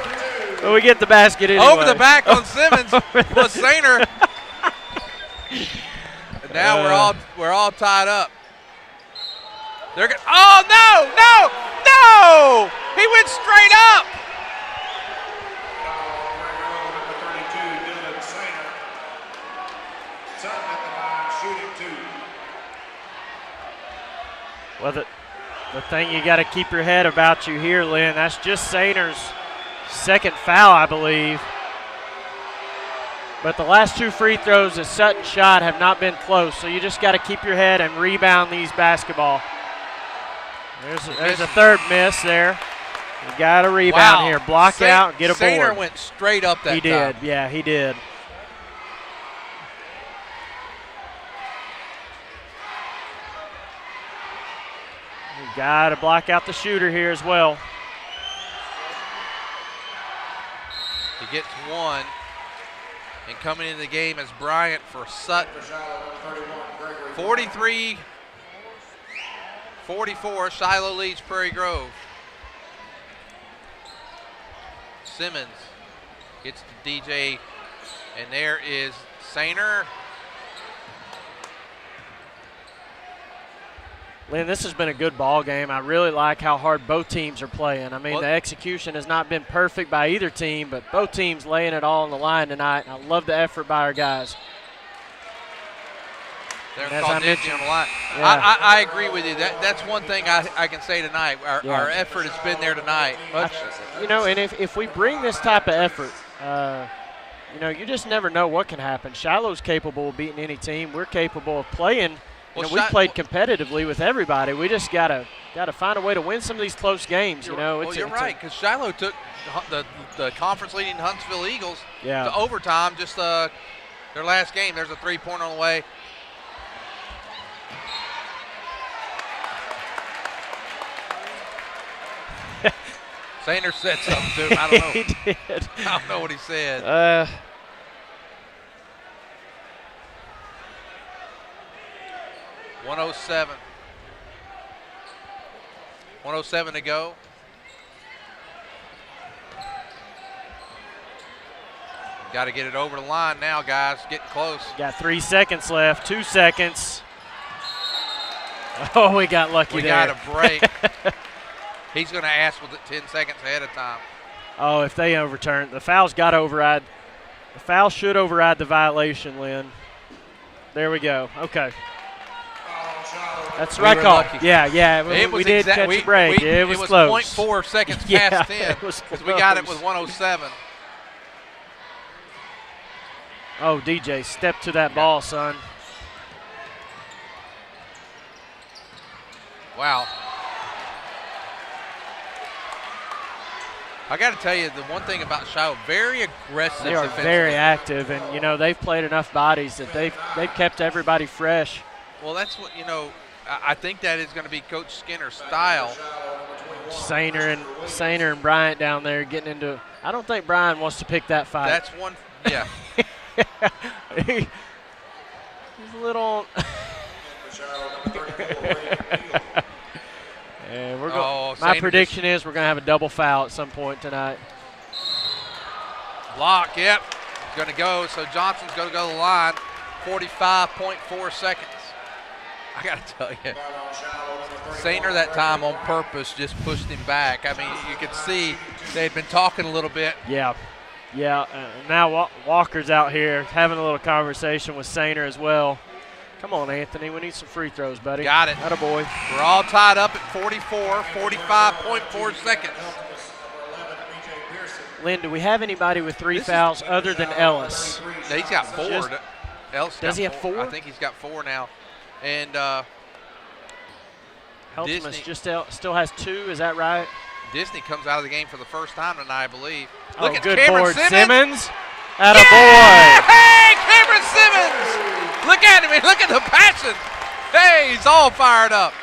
Speaker 2: but we get the basket anyway.
Speaker 1: Over the back on Simmons was Sainer. And now we're all tied up. They're gonna, oh no! He went straight up.
Speaker 2: Well, the thing you got to keep your head about you here, Lynn, that's just Sainer's 2nd foul, I believe. But the last 2 free throws that Sutton shot have not been close, so you just got to keep your head and rebound these basketball. There's a 3rd miss there. You got to rebound here. Block out and get a board.
Speaker 1: Sainer went straight up that time.
Speaker 2: He did, yeah, he did. You got to block out the shooter here as well.
Speaker 1: He gets 1. And coming into the game is Bryant for Sutton. 43-44, Shiloh leads Prairie Grove. Simmons gets to DJ, and there is Sainer.
Speaker 2: Lynn, this has been a good ball game. I really like how hard both teams are playing. I mean, the execution has not been perfect by either team, but both teams laying it all on the line tonight. And I love the effort by our guys.
Speaker 1: They're called Disney on the line. Yeah. I agree with you. That's one thing I can say tonight. Our effort has been there tonight.
Speaker 2: You know, and if we bring this type of effort, you know, you just never know what can happen. Shiloh's capable of beating any team. We're capable of playing. You know, we played competitively with everybody. We just gotta find a way to win some of these close games. You know,
Speaker 1: you're right, because Shiloh took the conference-leading Huntsville Eagles to overtime. Just their last game. There's a 3-pointer on the way. Sainer said something to him. I don't know.
Speaker 2: He did.
Speaker 1: I don't know what he said. 107 to go. Got to get it over the line now, guys. Getting close.
Speaker 2: Got 3 seconds left. 2 seconds. Oh, we got lucky
Speaker 1: there. We got a break. He's going to ask with it 10 seconds ahead of time.
Speaker 2: Oh, if they overturn, the foul's got to override. The foul should override the violation, Lynn. There we go. Okay. That's the right call.
Speaker 1: Lucky.
Speaker 2: Yeah. We did catch a break. It was close.
Speaker 1: 0.4 seconds past 10 because we got it with 107.
Speaker 2: Oh, DJ, step to that ball, son.
Speaker 1: Wow. I got to tell you, the one thing about Shiloh, very aggressive.
Speaker 2: They are very active, and, you know, they've played enough bodies that they've kept everybody fresh.
Speaker 1: Well, that's what, you know, I think that is going to be Coach Skinner's style.
Speaker 2: Sainer and Bryant down there getting into – I don't think Brian wants to pick that fight.
Speaker 1: That's one – yeah.
Speaker 2: He's a little – and we're going. My prediction is we're going to have a double foul at some point tonight.
Speaker 1: Block, yep. He's going to go. So Johnson's going to go to the line. 45.4 seconds. I got to tell you, Sainer that time on purpose just pushed him back. I mean, you could see they had been talking a little bit.
Speaker 2: Yeah. Now Walker's out here having a little conversation with Sainer as well. Come on, Anthony. We need some free throws, buddy.
Speaker 1: Got it.
Speaker 2: Attaboy.
Speaker 1: We're all tied up at 45.4 seconds.
Speaker 2: Lynn, do we have anybody with 3 fouls other than Ellis?
Speaker 1: He's got 4. Ellis
Speaker 2: does he have 4?
Speaker 1: I think he's got 4 now. And
Speaker 2: Heltman still has 2. Is that right?
Speaker 1: Disney comes out of the game for the first time tonight, I believe.
Speaker 2: Oh,
Speaker 1: Look at
Speaker 2: good
Speaker 1: Cameron
Speaker 2: board.
Speaker 1: Simmons.
Speaker 2: Attaboy.
Speaker 1: Hey, Cameron Simmons. Look at him. Look at the passion. Hey, he's all fired up.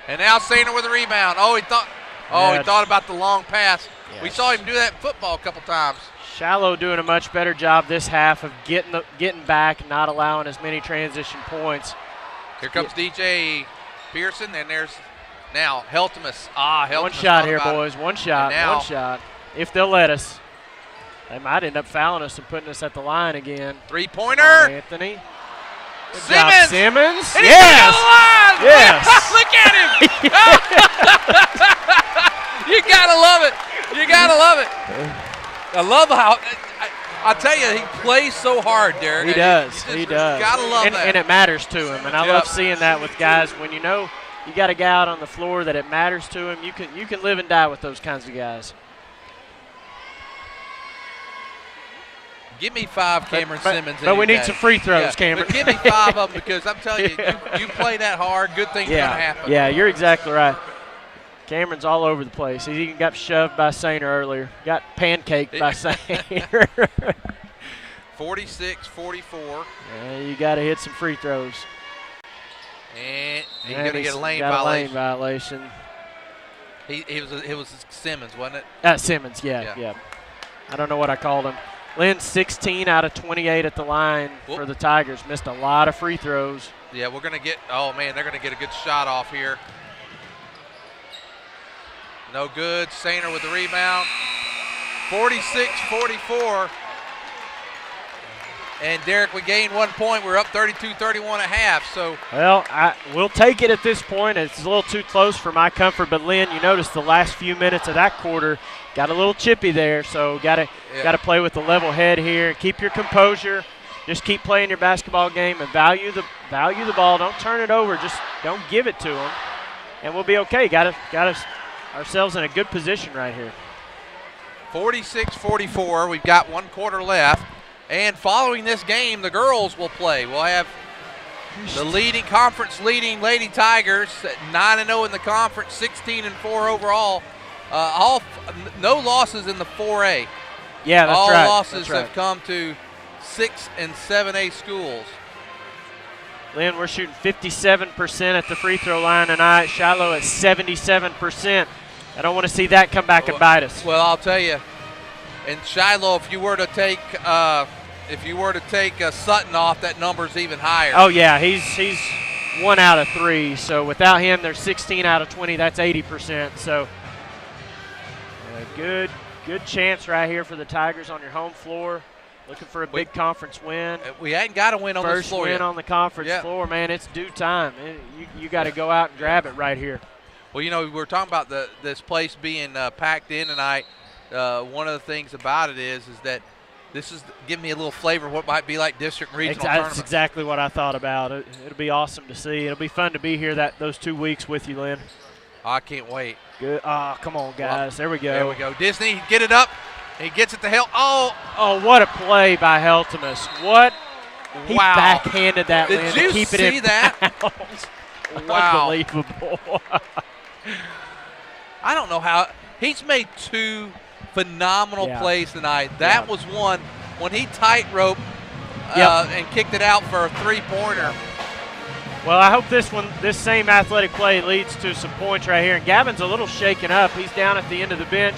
Speaker 1: And now Sainer with a rebound. He thought about the long pass. Yes. We saw him do that in football a couple times.
Speaker 2: Shiloh doing a much better job this half of getting back and not allowing as many transition points.
Speaker 1: Here comes DJ Pearson, and there's now Heltemus. Heltemus.
Speaker 2: One shot here, boys. One shot. If they'll let us. They might end up fouling us and putting us at the line again.
Speaker 1: Three-pointer.
Speaker 2: Anthony. Good job, Simmons.
Speaker 1: And yes.
Speaker 2: Yes.
Speaker 1: Look at him. You got to love it. I love how I tell you, he plays so hard, Derek.
Speaker 2: He does.
Speaker 1: Got to love that.
Speaker 2: And it matters to him. And I love seeing that with guys when you know you got a guy out on the floor that it matters to him. You can live and die with those kinds of guys.
Speaker 1: Give me 5 Cameron Simmons.
Speaker 2: But we need some free throws, Cameron.
Speaker 1: But give me 5 of them because I'm telling you, you play that hard, good things are going to happen.
Speaker 2: Yeah, you're exactly right. Cameron's all over the place. He even got shoved by Sainer earlier. Got pancaked by Sainer.
Speaker 1: 46-44.
Speaker 2: You got to hit some free throws.
Speaker 1: And he's going to get a lane violation. It was Simmons, wasn't it?
Speaker 2: Simmons, yeah. I don't know what I called him. Lynn, 16 out of 28 at the line for the Tigers. Missed a lot of free throws.
Speaker 1: Yeah, we're going to get – they're going to get a good shot off here. No good. Sainer with the rebound. 46-44. And, Derek, we gained 1 point. We're up 32-31 at half. So,
Speaker 2: well, we'll take it at this point. It's a little too close for my comfort. But, Lynn, you notice the last few minutes of that quarter got a little chippy there. So, got to play with a level head here. Keep your composure. Just keep playing your basketball game and value the ball. Don't turn it over. Just don't give it to them, and we'll be okay. Got us ourselves in a good position right here.
Speaker 1: 46-44. We've got 1 quarter left. And following this game, the girls will play. We'll have the conference leading Lady Tigers at 9-0 in the conference, 16-4 overall. No losses in the 4A.
Speaker 2: Yeah, that's
Speaker 1: all
Speaker 2: right.
Speaker 1: All losses have come to 6 and 7A schools.
Speaker 2: Lynn, we're shooting 57% at the free throw line tonight. Shiloh at 77%. I don't want to see that come back and bite us.
Speaker 1: Well, I'll tell you, in Shiloh, if you were to take Sutton off, that number's even higher.
Speaker 2: Oh yeah, he's 1 out of 3. So without him, they're 16 out of 20. That's 80%. So good Good chance right here for the Tigers on your home floor. Looking for a big conference win.
Speaker 1: We hadn't got a win on this floor
Speaker 2: First win
Speaker 1: yet.
Speaker 2: on the conference floor, man. It's due time. You got to go out and grab it right here.
Speaker 1: Well, you know, we were talking about this place being packed in tonight. One of the things about it is that this is giving me a little flavor of what might be like district and regional tournament.
Speaker 2: That's exactly what I thought about. It'll be awesome to see. It'll be fun to be here those 2 weeks with you, Lynn.
Speaker 1: I can't wait.
Speaker 2: Good. Oh, come on, guys. There we go.
Speaker 1: There we go. Disney, get it up. He gets it to Helt.
Speaker 2: Oh, what a play by Heltemus. What? He backhanded that, Lynn, to keep it in.
Speaker 1: Did you see that? Wow.
Speaker 2: Unbelievable.
Speaker 1: I don't know how. He's made 2 phenomenal plays tonight. That was one when he tightrope and kicked it out for a 3-pointer.
Speaker 2: Well, I hope this same athletic play leads to some points right here. And Gavin's a little shaken up. He's down at the end of the bench.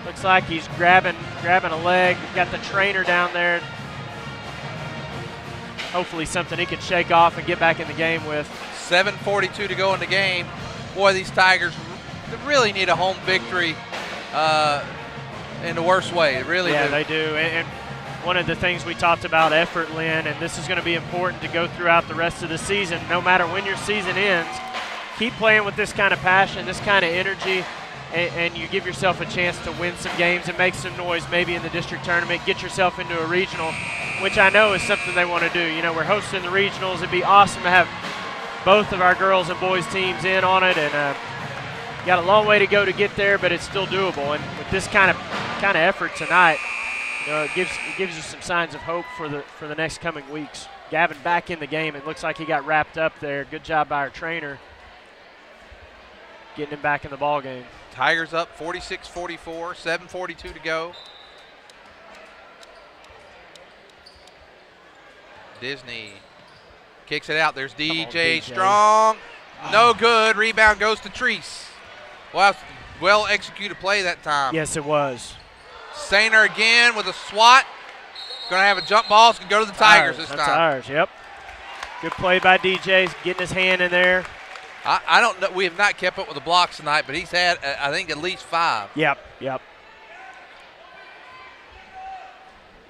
Speaker 2: Looks like he's grabbing a leg. Got the trainer down there. Hopefully something he can shake off and get back in the game with.
Speaker 1: 7:42 to go in the game. Boy, these Tigers really need a home victory in the worst way. They really do.
Speaker 2: Yeah, they do. And one of the things we talked about, effort, Lynn, and this is going to be important to go throughout the rest of the season. No matter when your season ends, keep playing with this kind of passion, this kind of energy, and you give yourself a chance to win some games and make some noise maybe in the district tournament, get yourself into a regional, which I know is something they want to do. You know, we're hosting the regionals. It'd be awesome to have both of our girls and boys teams in on it, and got a long way to go to get there, but it's still doable. And with this kind of effort tonight, you know, it gives you some signs of hope for the next coming weeks. Gavin back in the game. It looks like he got wrapped up there. Good job by our trainer getting him back in the ball game.
Speaker 1: Tigers up 46-44, 7:42 to go. Disney kicks it out. There's DJ Strong. No good. Rebound goes to Treese. Well executed play that time.
Speaker 2: Yes, it was.
Speaker 1: Sainer again with a swat. Going to have a jump ball. It's going to go to the Tigers this time.
Speaker 2: That's ours, yep. Good play by DJ, getting his hand in there.
Speaker 1: I don't know. We have not kept up with the blocks tonight, but he's had, I think, at least 5.
Speaker 2: Yep.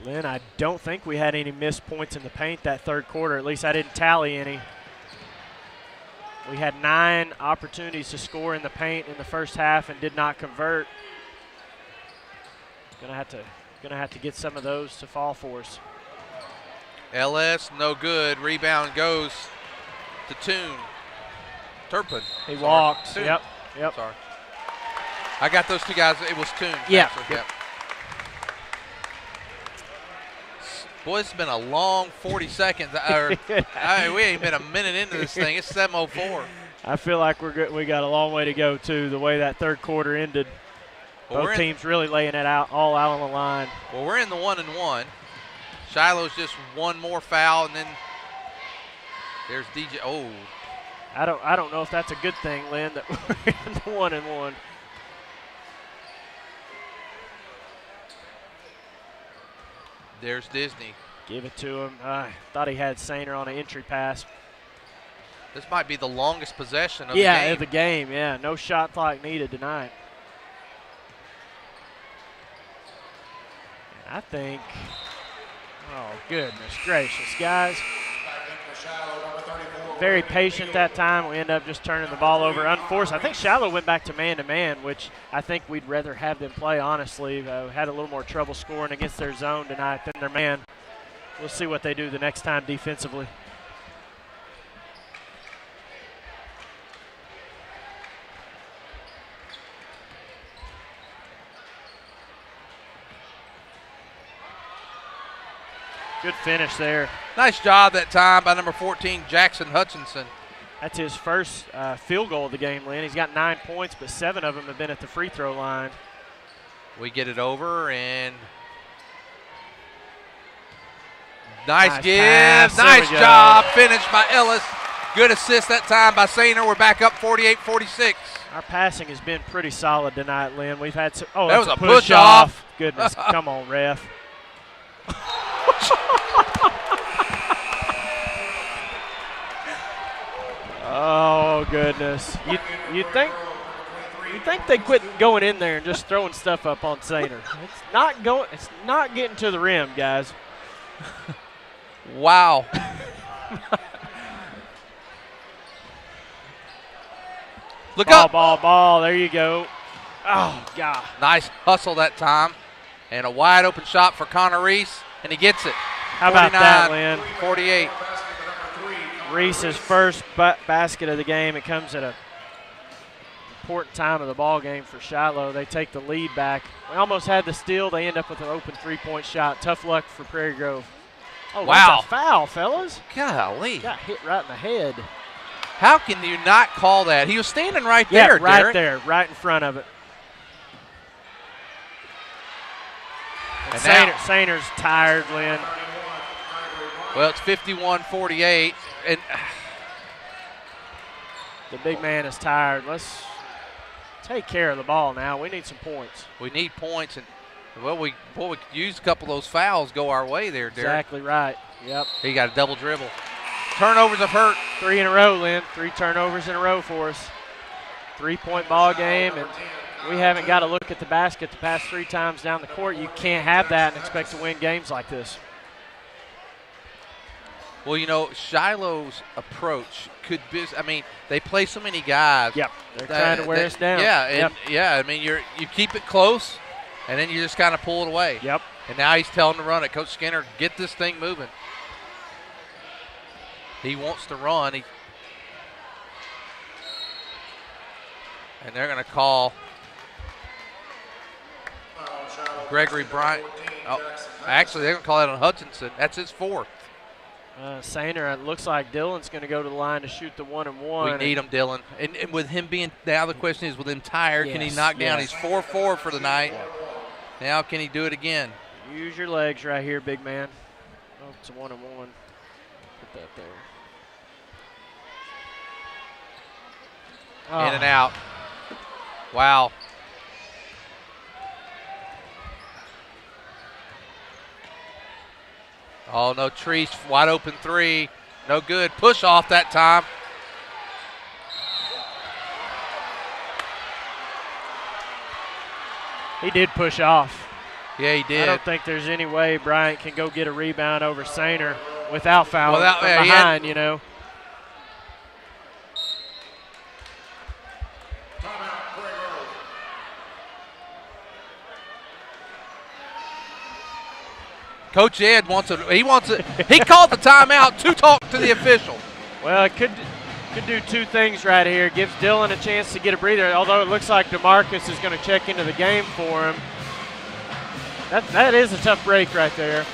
Speaker 2: Lynn, I don't think we had any missed points in the paint that third quarter. At least I didn't tally any. We had 9 opportunities to score in the paint in the first half and did not convert. Gonna have to get some of those to fall for us.
Speaker 1: LS, no good. Rebound goes to Turpin.
Speaker 2: He walked.
Speaker 1: Toon.
Speaker 2: Yep.
Speaker 1: Sorry. I got those 2 guys. It was Toon.
Speaker 2: Yeah.
Speaker 1: Yep. Boy, it's been a long 40 seconds. We ain't been a minute into this thing. It's 7:04.
Speaker 2: I feel like we got a long way to go, too, the way that third quarter ended. Both teams really laying it all out on the line.
Speaker 1: Well, we're in the 1-1. Shiloh's just one more foul, and then there's DJ. Oh.
Speaker 2: I don't know if that's a good thing, Lynn, that we're in the 1-1.
Speaker 1: There's Disney.
Speaker 2: Give it to him. I thought he had Sainer on an entry pass.
Speaker 1: This might be the longest possession of the game.
Speaker 2: Yeah, of the game, yeah. No shot clock needed tonight. And I think, oh, goodness gracious, guys. Very patient that time. We end up just turning the ball over unforced. I think Shiloh went back to man-to-man, which I think we'd rather have them play, honestly. Had a little more trouble scoring against their zone tonight than their man. We'll see what they do the next time defensively. Good finish there.
Speaker 1: Nice job that time by number 14, Jackson Hutchinson.
Speaker 2: That's his first field goal of the game, Lynn. He's got 9 points, but 7 of them have been at the free throw line.
Speaker 1: We get it over, and nice give. Nice job. Finish by Ellis. Good assist that time by Sainer. We're back up 48-46.
Speaker 2: Our passing has been pretty solid tonight, Lynn. We've had some. Oh,
Speaker 1: that was a
Speaker 2: push off. Goodness, come on, ref. Oh, goodness. You'd think You think they quit going in there and just throwing stuff up on Sainer. It's not getting to the rim, guys.
Speaker 1: Wow. Look up.
Speaker 2: Ball. There you go. Oh, God.
Speaker 1: Nice hustle that time. And a wide open shot for Connor Reese, and he gets it.
Speaker 2: How about that, Lynn?
Speaker 1: 48.
Speaker 2: Reese's first basket of the game. It comes at a important time of the ball game for Shiloh. They take the lead back. We almost had the steal. They end up with an open three-point shot. Tough luck for Prairie Grove. Oh,
Speaker 1: wow.
Speaker 2: That's a foul, fellas.
Speaker 1: Golly.
Speaker 2: Got hit right in the head.
Speaker 1: How can you not call that? He was standing right there,
Speaker 2: right
Speaker 1: Derek.
Speaker 2: there, right in front of it. And Sainer's tired, Lynn.
Speaker 1: Well, it's 51-48, and
Speaker 2: the big man is tired. Let's take care of the ball now. We need some points.
Speaker 1: We need points, and we could use a couple of those fouls go our way there, Derek.
Speaker 2: Exactly right. Yep.
Speaker 1: He got a double dribble. Turnovers have hurt.
Speaker 2: 3 in a row, Lynn. 3 turnovers in a row for us. 3-point ball game, and we haven't got to look at the basket the past 3 times down the court. You can't have that and expect to win games like this.
Speaker 1: Well, you know, Shiloh's approach could be, I mean, they play so many guys.
Speaker 2: Yep. They're trying to wear us down.
Speaker 1: Yeah, I mean, you keep it close, and then you just kind of pull it away.
Speaker 2: Yep.
Speaker 1: And now he's telling to run it. Coach Skinner, get this thing moving. He wants to run. And they're going to call Gregory Bryant. Oh, actually, they're going to call that on Hutchinson. That's his 4th.
Speaker 2: Sainer, it looks like Dylan's going to go to the line to shoot the 1-and-1.
Speaker 1: We need him, Dylan. And with him being, now the question is, with him tired, can he knock down? He's 4-4 for the night. Now can he do it again?
Speaker 2: Use your legs right here, big man. Oh, it's a 1-and-1. Put that there.
Speaker 1: In and out. Wow. Oh, no, Treese, wide open 3. No good. Push off that time.
Speaker 2: He did push off.
Speaker 1: Yeah, he did.
Speaker 2: I don't think there's any way Bryant can go get a rebound over Sainer without fouling from behind, you know.
Speaker 1: Coach Ed he called the timeout to talk to the official.
Speaker 2: Well, it could do 2 things right here. Gives Dylan a chance to get a breather, although it looks like DeMarcus is going to check into the game for him. That is a tough break right there.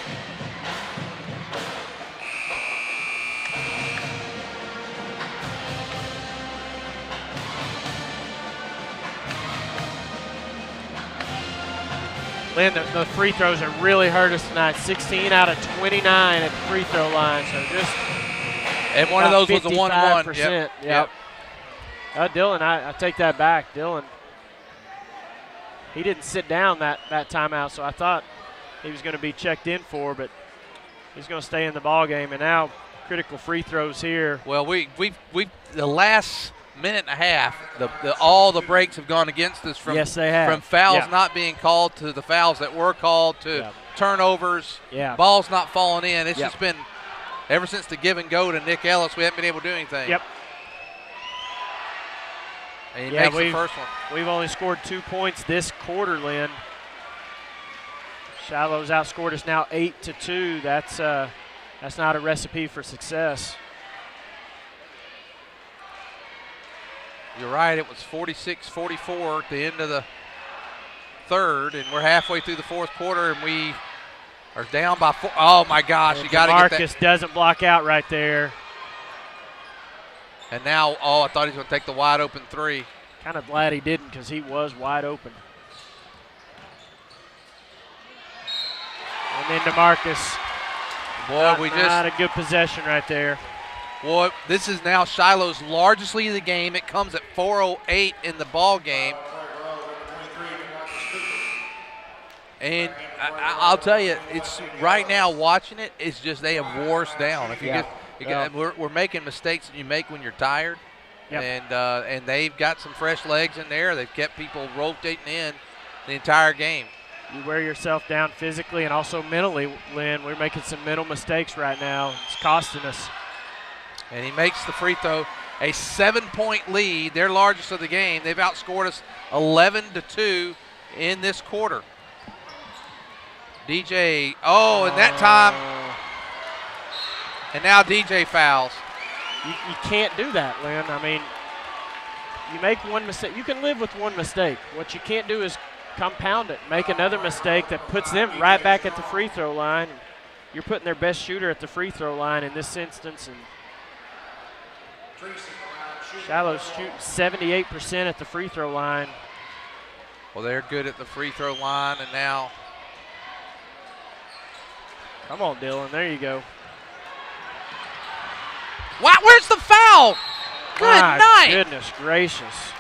Speaker 2: Lynn, the free throws have really hurt us tonight. 16 out of 29 at the free throw line. So just
Speaker 1: and one of those was a 1-1.
Speaker 2: Yep. Dylan, I take that back. Dylan, he didn't sit down that timeout, so I thought he was going to be checked in for, but he's going to stay in the ball game. And now critical free throws here.
Speaker 1: Well, we the last minute and a half, all the breaks have gone against us from
Speaker 2: yes, they have.
Speaker 1: From fouls not being called to the fouls that were called to turnovers. Balls not falling in. It's just been ever since the give and go to Nick Ellis, we haven't been able to do anything.
Speaker 2: Yep.
Speaker 1: And he makes the first one.
Speaker 2: We've only scored 2 points this quarter, Lynn. Shiloh's outscored us now 8-2. That's not a recipe for success.
Speaker 1: You're right, it was 46-44 at the end of the third, and we're halfway through the fourth quarter, and we are down by 4. Oh, my gosh, you got to get that.
Speaker 2: Marcus doesn't block out right there.
Speaker 1: And now, I thought he was going to take the wide open 3.
Speaker 2: Kind of glad he didn't because he was wide open. And then DeMarcus.
Speaker 1: Boy,
Speaker 2: not a good possession right there.
Speaker 1: Boy, this is now Shiloh's largest lead of the game. It comes at 4:08 in the ball game. And I'll tell you, it's right now watching it, it's just they have wore us down. If you we're making mistakes that you make when you're tired.
Speaker 2: Yep.
Speaker 1: And they've got some fresh legs in there. They've kept people rotating in the entire game.
Speaker 2: You wear yourself down physically and also mentally, Lynn. We're making some mental mistakes right now. It's costing us.
Speaker 1: And he makes the free throw. A 7-point lead, their largest of the game. They've outscored us 11-2 in this quarter. DJ, and that time, and now DJ fouls.
Speaker 2: You can't do that, Lynn. I mean, you make one mistake. You can live with one mistake. What you can't do is compound it, make another mistake that puts them right back at the free throw line. You're putting their best shooter at the free throw line in this instance. And Shiloh's shooting 78% at the free throw line.
Speaker 1: Well, they're good at the free throw line, and now.
Speaker 2: Come on, Dylan. There you go.
Speaker 1: Wow, where's the foul? Good night.
Speaker 2: Goodness gracious.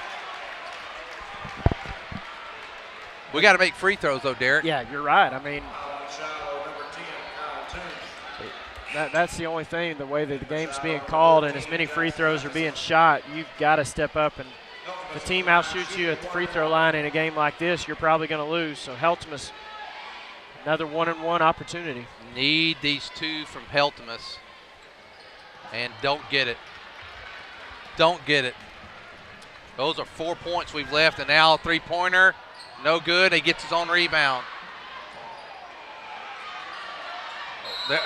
Speaker 1: We got to make free throws, though, Derek.
Speaker 2: Yeah, you're right. I mean, that's the only thing, the way that the game's being called and as many free throws are being shot, you've got to step up. And if the team outshoots you at the free throw line in a game like this, you're probably going to lose. So Heltema's another one-on-one opportunity.
Speaker 1: Need these two from Heltema's and don't get it. Don't get it. Those are 4 points we've left, and now a three-pointer. No good. He gets his own rebound.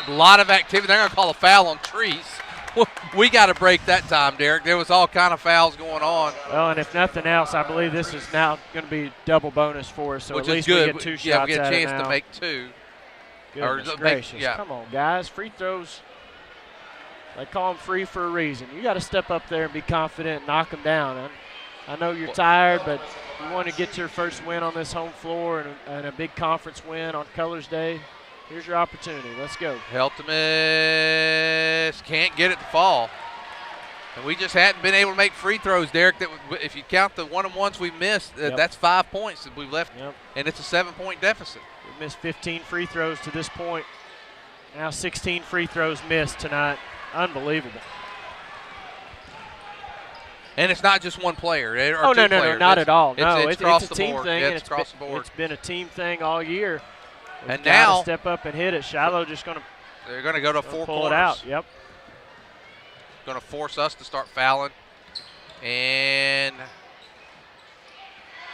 Speaker 1: A lot of activity. They're going to call a foul on Treese. We got to break that time, Derek. There was all kind of fouls going on.
Speaker 2: Well, and if nothing else, I believe this is now going to be double bonus for us. So
Speaker 1: which
Speaker 2: at least
Speaker 1: is good.
Speaker 2: We get two shots.
Speaker 1: Yeah, we get a
Speaker 2: at
Speaker 1: chance
Speaker 2: it now.
Speaker 1: to make two.
Speaker 2: Goodness gracious. Come on, guys. Free throws, they call them free for a reason. You got to step up there and be confident and knock them down. I know you're tired, but you want to get your first win on this home floor and a big conference win on Colors Day. Here's your opportunity. Let's go.
Speaker 1: Heltema's can't get it to fall. And we just hadn't been able to make free throws, Derek. That if you count the one-on-ones we missed, that's 5 points that we've left, and it's a 7-point deficit.
Speaker 2: We've missed 15 free throws to this point. Now 16 free throws missed tonight. Unbelievable.
Speaker 1: And it's not just one player.
Speaker 2: No, not at all. No,
Speaker 1: it's across
Speaker 2: it's a
Speaker 1: the
Speaker 2: team
Speaker 1: board.
Speaker 2: thing.
Speaker 1: Yeah,
Speaker 2: and
Speaker 1: it's across the board.
Speaker 2: It's been a team thing all year.
Speaker 1: And now
Speaker 2: step up and hit it. Shiloh just going to.
Speaker 1: They're going to go to four
Speaker 2: pull
Speaker 1: corners.
Speaker 2: it out. Yep.
Speaker 1: Going to force us to start fouling. And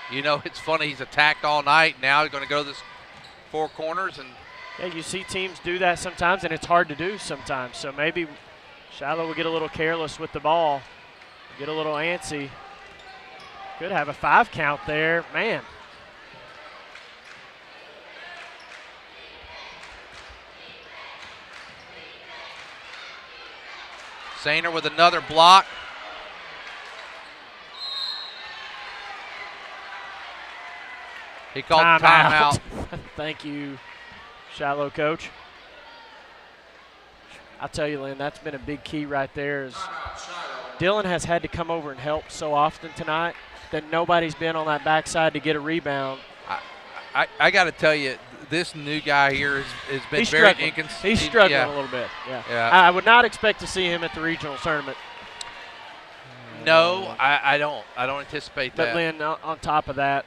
Speaker 1: it's funny. He's attacked all night. Now he's going to go to this four corners and.
Speaker 2: Yeah, you see teams do that sometimes, and it's hard to do sometimes. So maybe Shiloh will get a little careless with the ball, get a little antsy. Could have a 5 count there, man.
Speaker 1: Sainer with another block. He called timeout.
Speaker 2: Thank you, Shiloh coach. I'll tell you, Lynn, that's been a big key right there. Dylan has had to come over and help so often tonight that nobody's been on that backside to get a rebound.
Speaker 1: I got to tell you, this new guy here has been very inconsistent.
Speaker 2: He's struggling a little bit. Yeah. I would not expect to see him at the regional tournament.
Speaker 1: No, I don't. I don't anticipate that.
Speaker 2: But Lynn, on top of that,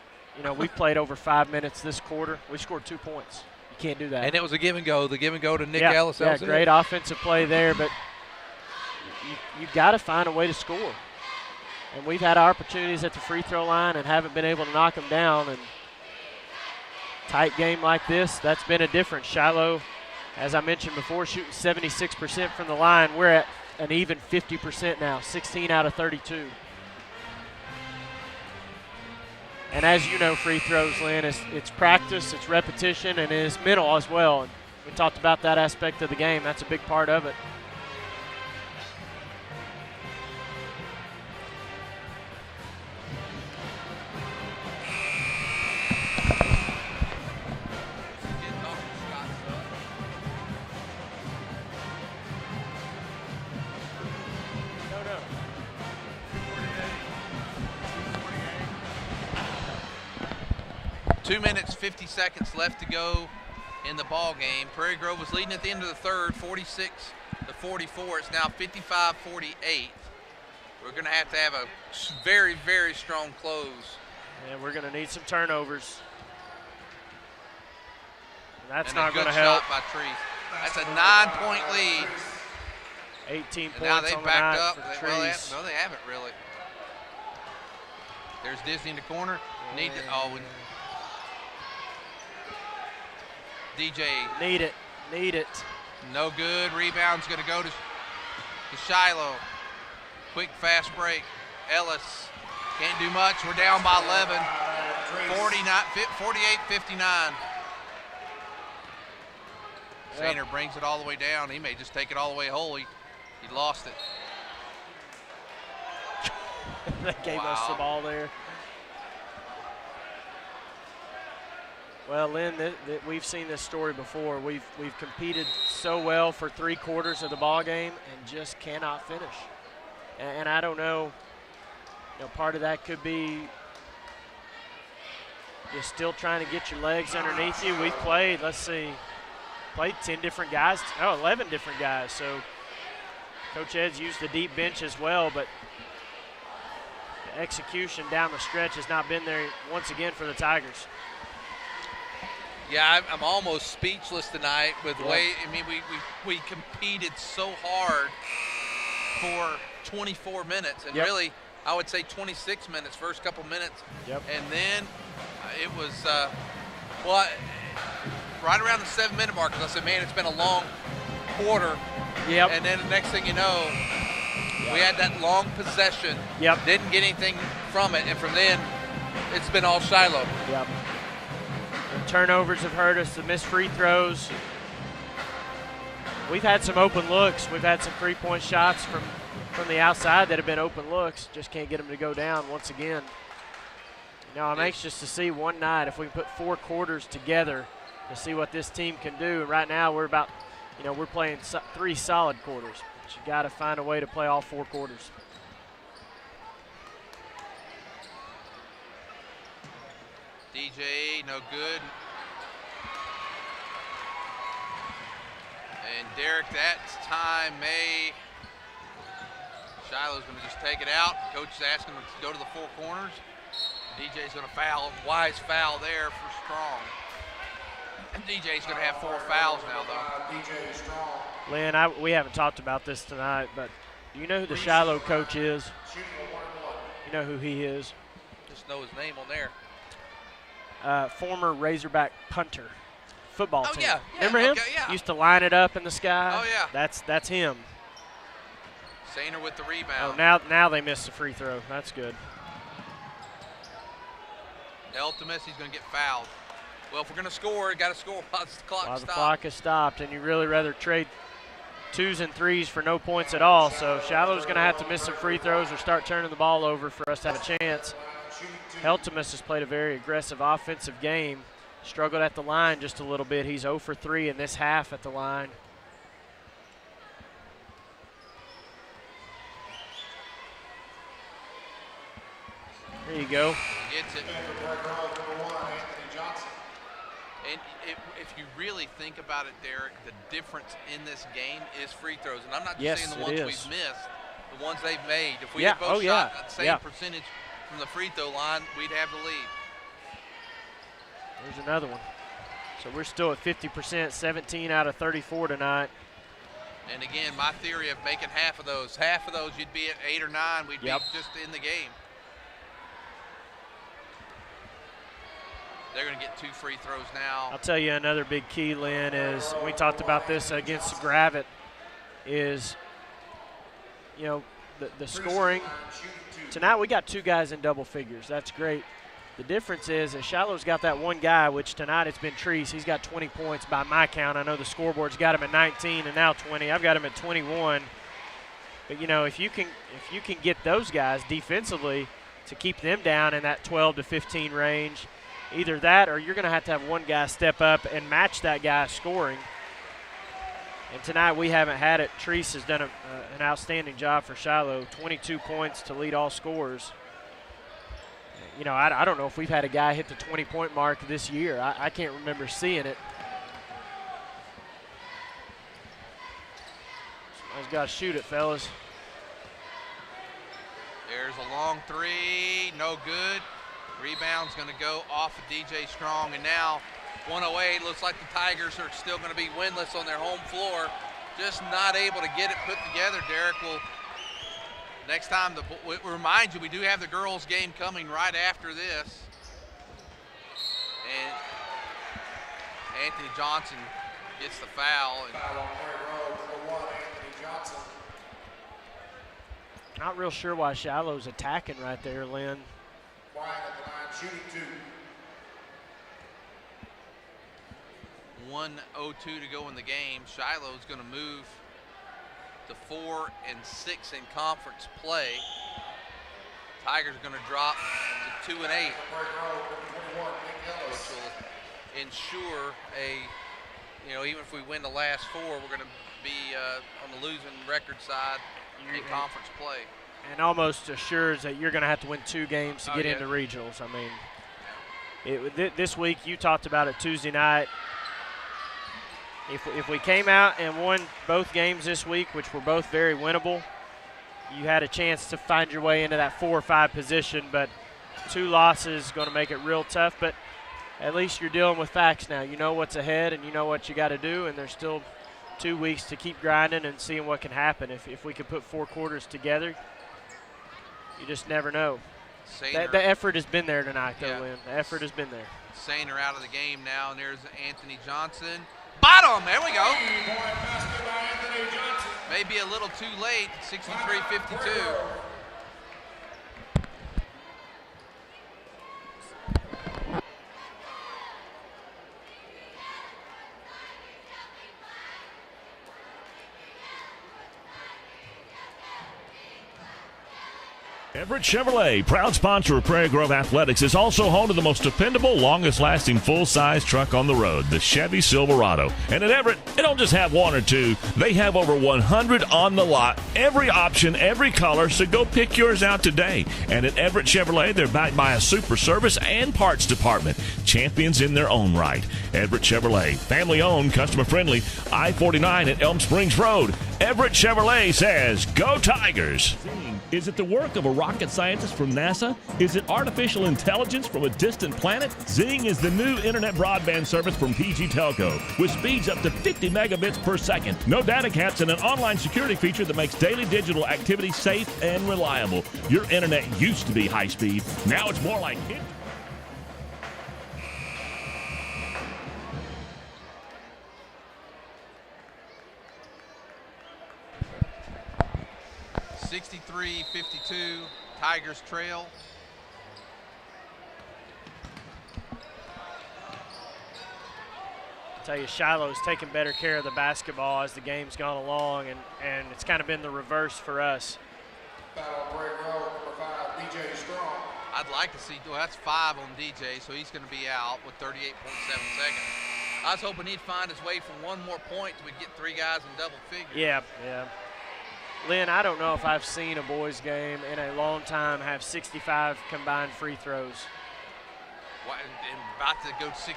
Speaker 2: we've played over 5 minutes this quarter. We scored 2 points. You can't do that.
Speaker 1: And it was a give and go. The give and go to Nick Ellis.
Speaker 2: Yeah, great offensive play there, but you've got to find a way to score. And we've had opportunities at the free throw line and haven't been able to knock them down. And tight game like this, that's been a difference. Shiloh, as I mentioned before, shooting 76% from the line. We're at an even 50% now, 16 out of 32. And as you know, free throws, Lynn, it's practice, it's repetition, and it's mental as well. And we talked about that aspect of the game. That's a big part of it.
Speaker 1: Two minutes, 50 seconds left to go in the ball game. Prairie Grove was leading at the end of the third, 46-44. It's now 55-48. We're going to have a very, very strong close.
Speaker 2: And we're going to need some turnovers. And that's
Speaker 1: and
Speaker 2: not going to
Speaker 1: a
Speaker 2: help.
Speaker 1: good shot by Trees. That's a 9-point lead.
Speaker 2: 18
Speaker 1: and
Speaker 2: points
Speaker 1: now they've
Speaker 2: on the
Speaker 1: backed
Speaker 2: night
Speaker 1: up.
Speaker 2: for the
Speaker 1: Well,
Speaker 2: Trees.
Speaker 1: no, they haven't really. There's Disney in the corner. Need to, DJ.
Speaker 2: Need it.
Speaker 1: No good. Rebound's going to go to Shiloh. Quick, fast break. Ellis can't do much. We're down by 11. 48-59. Sainer brings it all the way down. He may just take it all the way whole. He lost it.
Speaker 2: They gave us the ball there. Well, Lynn, we've seen this story before. We've competed so well for 3/4 of the ball game and just cannot finish. And I don't know. Part of that could be you're still trying to get your legs underneath you. We've played, let's see, 10 different guys. 11 different guys. So Coach Ed's used the deep bench as well, but the execution down the stretch has not been there once again for the Tigers.
Speaker 1: Yeah, I'm almost speechless tonight with the way, we competed so hard for 24 minutes, and really, I would say 26 minutes, first couple minutes. And then it was, right around the 7-minute mark, because I said, man, it's been a long quarter. And then the next thing you know, we had that long possession. Didn't get anything from it, and from then, it's been all Shiloh.
Speaker 2: The turnovers have hurt us, the missed free throws. We've had some open looks. We've had some three-point shots from the outside that have been open looks. Just can't get them to go down once again. I'm anxious to see one night if we can put 4 quarters together to see what this team can do. And right now we're about, we're playing 3 solid quarters. But you got to find a way to play all 4 quarters.
Speaker 1: DJ, no good. And Derek, that time Shiloh's going to just take it out. Coach is asking him to go to the 4 corners. DJ's going to foul. Wise foul there for Strong. And DJ's going to have 4 fouls now, though.
Speaker 2: Lynn, we haven't talked about this tonight, but do you know who the Shiloh coach is? You know who he is?
Speaker 1: Just know his name on there.
Speaker 2: Former Razorback punter, football team.
Speaker 1: Yeah.
Speaker 2: Remember him?
Speaker 1: Okay, yeah.
Speaker 2: Used to line it up in the sky.
Speaker 1: Oh, yeah.
Speaker 2: That's him.
Speaker 1: Sainer with the rebound.
Speaker 2: Oh, now they missed the free throw. That's good.
Speaker 1: Eltimus, he's going to get fouled. Well, if we're going to score, got to score while the clock stops.
Speaker 2: The clock has stopped, and you really rather trade 2s and 3s for no points at all. So Shiloh's going to have to miss some free throws or start turning the ball over for us to have a chance. Heltimus has played a very aggressive offensive game. Struggled at the line just a little bit. He's 0 for 3 in this half at the line. There you go.
Speaker 1: Gets it. And if you really think about it, Derek, the difference in this game is free throws. And I'm not just saying the ones we've missed, the ones they've made. If we had both shot that same percentage from the free throw line, we'd have the lead.
Speaker 2: There's another one. So we're still at 50%, 17 out of 34 tonight.
Speaker 1: And again, my theory of making half of those you'd be at 8 or 9. We'd be just in the game. They're going to get 2 free throws now.
Speaker 2: I'll tell you another big key, Lynn, is we talked about this against Gravett, is, the scoring. Tonight we got 2 guys in double figures. That's great. The difference is that Shiloh's got that one guy, which tonight it's been Treese. He's got 20 points by my count. I know the scoreboard's got him at 19 and now 20. I've got him at 21. But, if you can get those guys defensively to keep them down in that 12 to 15 range, either that or you're going to have one guy step up and match that guy scoring. And tonight we haven't had it. Treese has done an outstanding job for Shiloh. 22 points to lead all scorers. I don't know if we've had a guy hit the 20-point mark this year. I can't remember seeing it. Somebody's got to shoot it, fellas.
Speaker 1: There's a long three, no good. Rebound's going to go off of DJ Strong, and now 108. Looks like the Tigers are still going to be winless on their home floor. Just not able to get it put together. Derek will, next time, remind you, we do have the girls' game coming right after this. And Anthony Johnson gets the foul.
Speaker 3: Foul on Prairie Road, number 1, Anthony Johnson.
Speaker 2: Not real sure why Shiloh's attacking right there, Lynn.
Speaker 3: Bryant at the line, shooting 2.
Speaker 1: 1:02 to go in the game. Shiloh's going to move to 4 and 6 in conference play. Tigers are going to drop to 2 and 8, which will ensure even if we win the last 4, we're going to be on the losing record side in conference play.
Speaker 2: And almost assures that you're going to have to win 2 games to get into regionals. I mean, this week you talked about it Tuesday night. If we came out and won both games this week, which were both very winnable, you had a chance to find your way into that 4 or 5 position, but 2 losses is going to make it real tough. But at least you're dealing with facts now. You know what's ahead and you know what you got to do, and there's still 2 weeks to keep grinding and seeing what can happen. If we could put 4 quarters together, you just never know. The effort has been there tonight, though, Lynn. The effort has been there.
Speaker 1: Sainer out of the game now, and there's Anthony Johnson. Bottom, there we go. Maybe a little too late, 63-52.
Speaker 4: Everett Chevrolet, proud sponsor of Prairie Grove Athletics, is also home to the most dependable, longest-lasting full-size truck on the road, the Chevy Silverado. And at Everett, they don't just have 1 or 2. They have over 100 on the lot, every option, every color, so go pick yours out today. And at Everett Chevrolet, they're backed by a super service and parts department, champions in their own right. Everett Chevrolet, family-owned, customer-friendly, I-49 at Elm Springs Road. Everett Chevrolet says, go Tigers!
Speaker 15: Is it the work of a rocket scientist from NASA? Is it artificial intelligence from a distant planet? Zing is the new internet broadband service from PG Telco with speeds up to 50 megabits per second. No data caps and an online security feature that makes daily digital activity safe and reliable. Your internet used to be high speed. Now it's more like it.
Speaker 1: (63-52), Tigers trail.
Speaker 2: I tell you, Shiloh's taken better care of the basketball as the game's gone along, and it's kind of been the reverse for us.
Speaker 3: Foul on Prairie Road, number 5, DJ Strong.
Speaker 1: I'd like to see, well, that's 5 on DJ, so he's going to be out with 38.7 seconds. I was hoping he'd find his way for 1 more point so we'd get 3 guys in double figures.
Speaker 2: Yeah. Lynn, I don't know if I've seen a boys game in a long time have 65 combined free throws.
Speaker 1: And about to go 67, 60.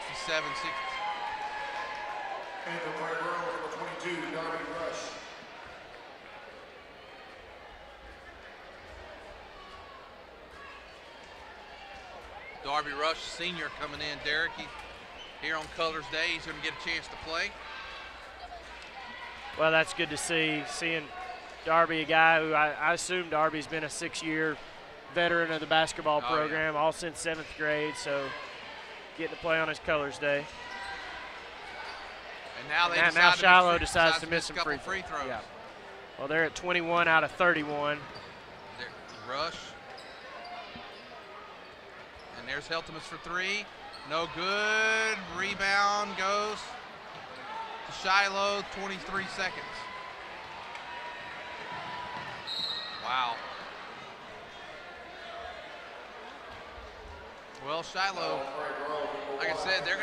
Speaker 3: And the Prairie Road, number 22, Darby Rush.
Speaker 1: Darby Rush, senior, coming in. Derek, here on Colors Day, he's going to get a chance to play.
Speaker 2: Well, that's good to see. Seeing Darby, a guy who I assume Darby's been a 6-year veteran of the basketball program, all since 7th grade, so getting to play on his Colors Day.
Speaker 1: And now
Speaker 2: Shiloh decides to miss some free
Speaker 1: throws.
Speaker 2: Yeah. Well, they're at 21 out of 31.
Speaker 1: Rush. And there's Heltemus for 3. No good. Rebound goes to Shiloh, 23 seconds. Wow. Well, Shiloh, like I said, they're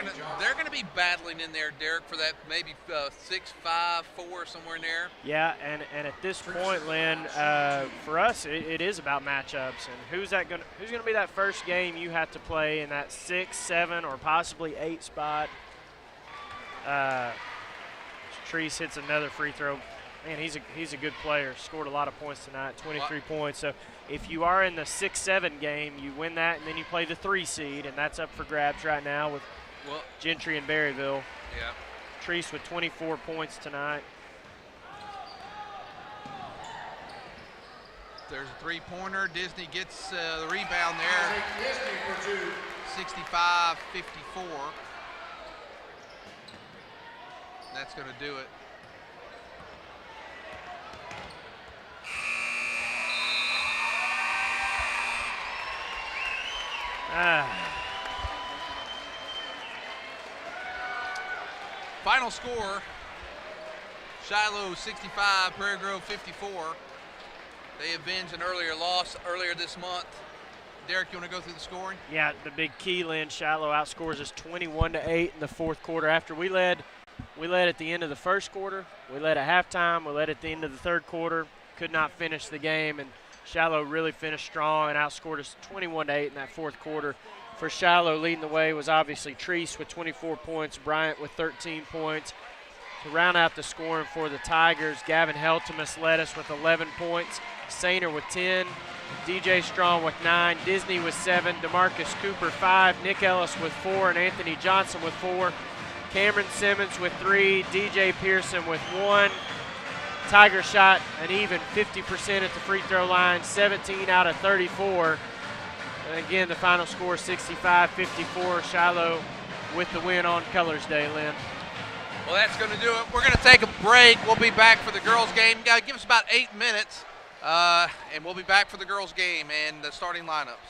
Speaker 1: gonna be battling in there, Derek, for that maybe 6, 5, 4 somewhere in there.
Speaker 2: Yeah, and at this point, Lynn, for us, it is about matchups and who's gonna be that first game you have to play in that 6, 7, or possibly 8 spot. Treese hits another free throw. Man, he's a good player. Scored a lot of points tonight, 23 points. So if you are in the 6-7 game, you win that, and then you play the 3 seed, and that's up for grabs right now with Gentry and Berryville.
Speaker 1: Yeah.
Speaker 2: Treese with 24 points tonight.
Speaker 1: There's a three-pointer. Disney gets the rebound there. 65-54. That's going to do it. Final score, Shiloh 65, Prairie Grove 54. They avenged an earlier loss earlier this month. Derek, you want to go through the scoring?
Speaker 2: Yeah, the big key, Lynn. Shiloh outscores us 21-8 in the fourth quarter. After we led at the end of the first quarter, we led at halftime, we led at the end of the third quarter, could not finish the game, and Shiloh really finished strong and outscored us 21-8 in that fourth quarter. For Shiloh, leading the way was obviously Treese with 24 points, Bryant with 13 points. To round out the scoring for the Tigers, Gavin Heltemus led us with 11 points, Sainer with 10, DJ Strong with 9, Disney with 7, DeMarcus Cooper 5, Nick Ellis with 4, and Anthony Johnson with 4. Cameron Simmons with 3, DJ Pearson with 1. Tiger shot an even 50% at the free throw line, 17 out of 34. And again, the final score 65-54. Shiloh with the win on Colors Day, Lynn.
Speaker 1: Well, that's going to do it. We're going to take a break. We'll be back for the girls' game. Give us about 8 minutes, and we'll be back for the girls' game and the starting lineups.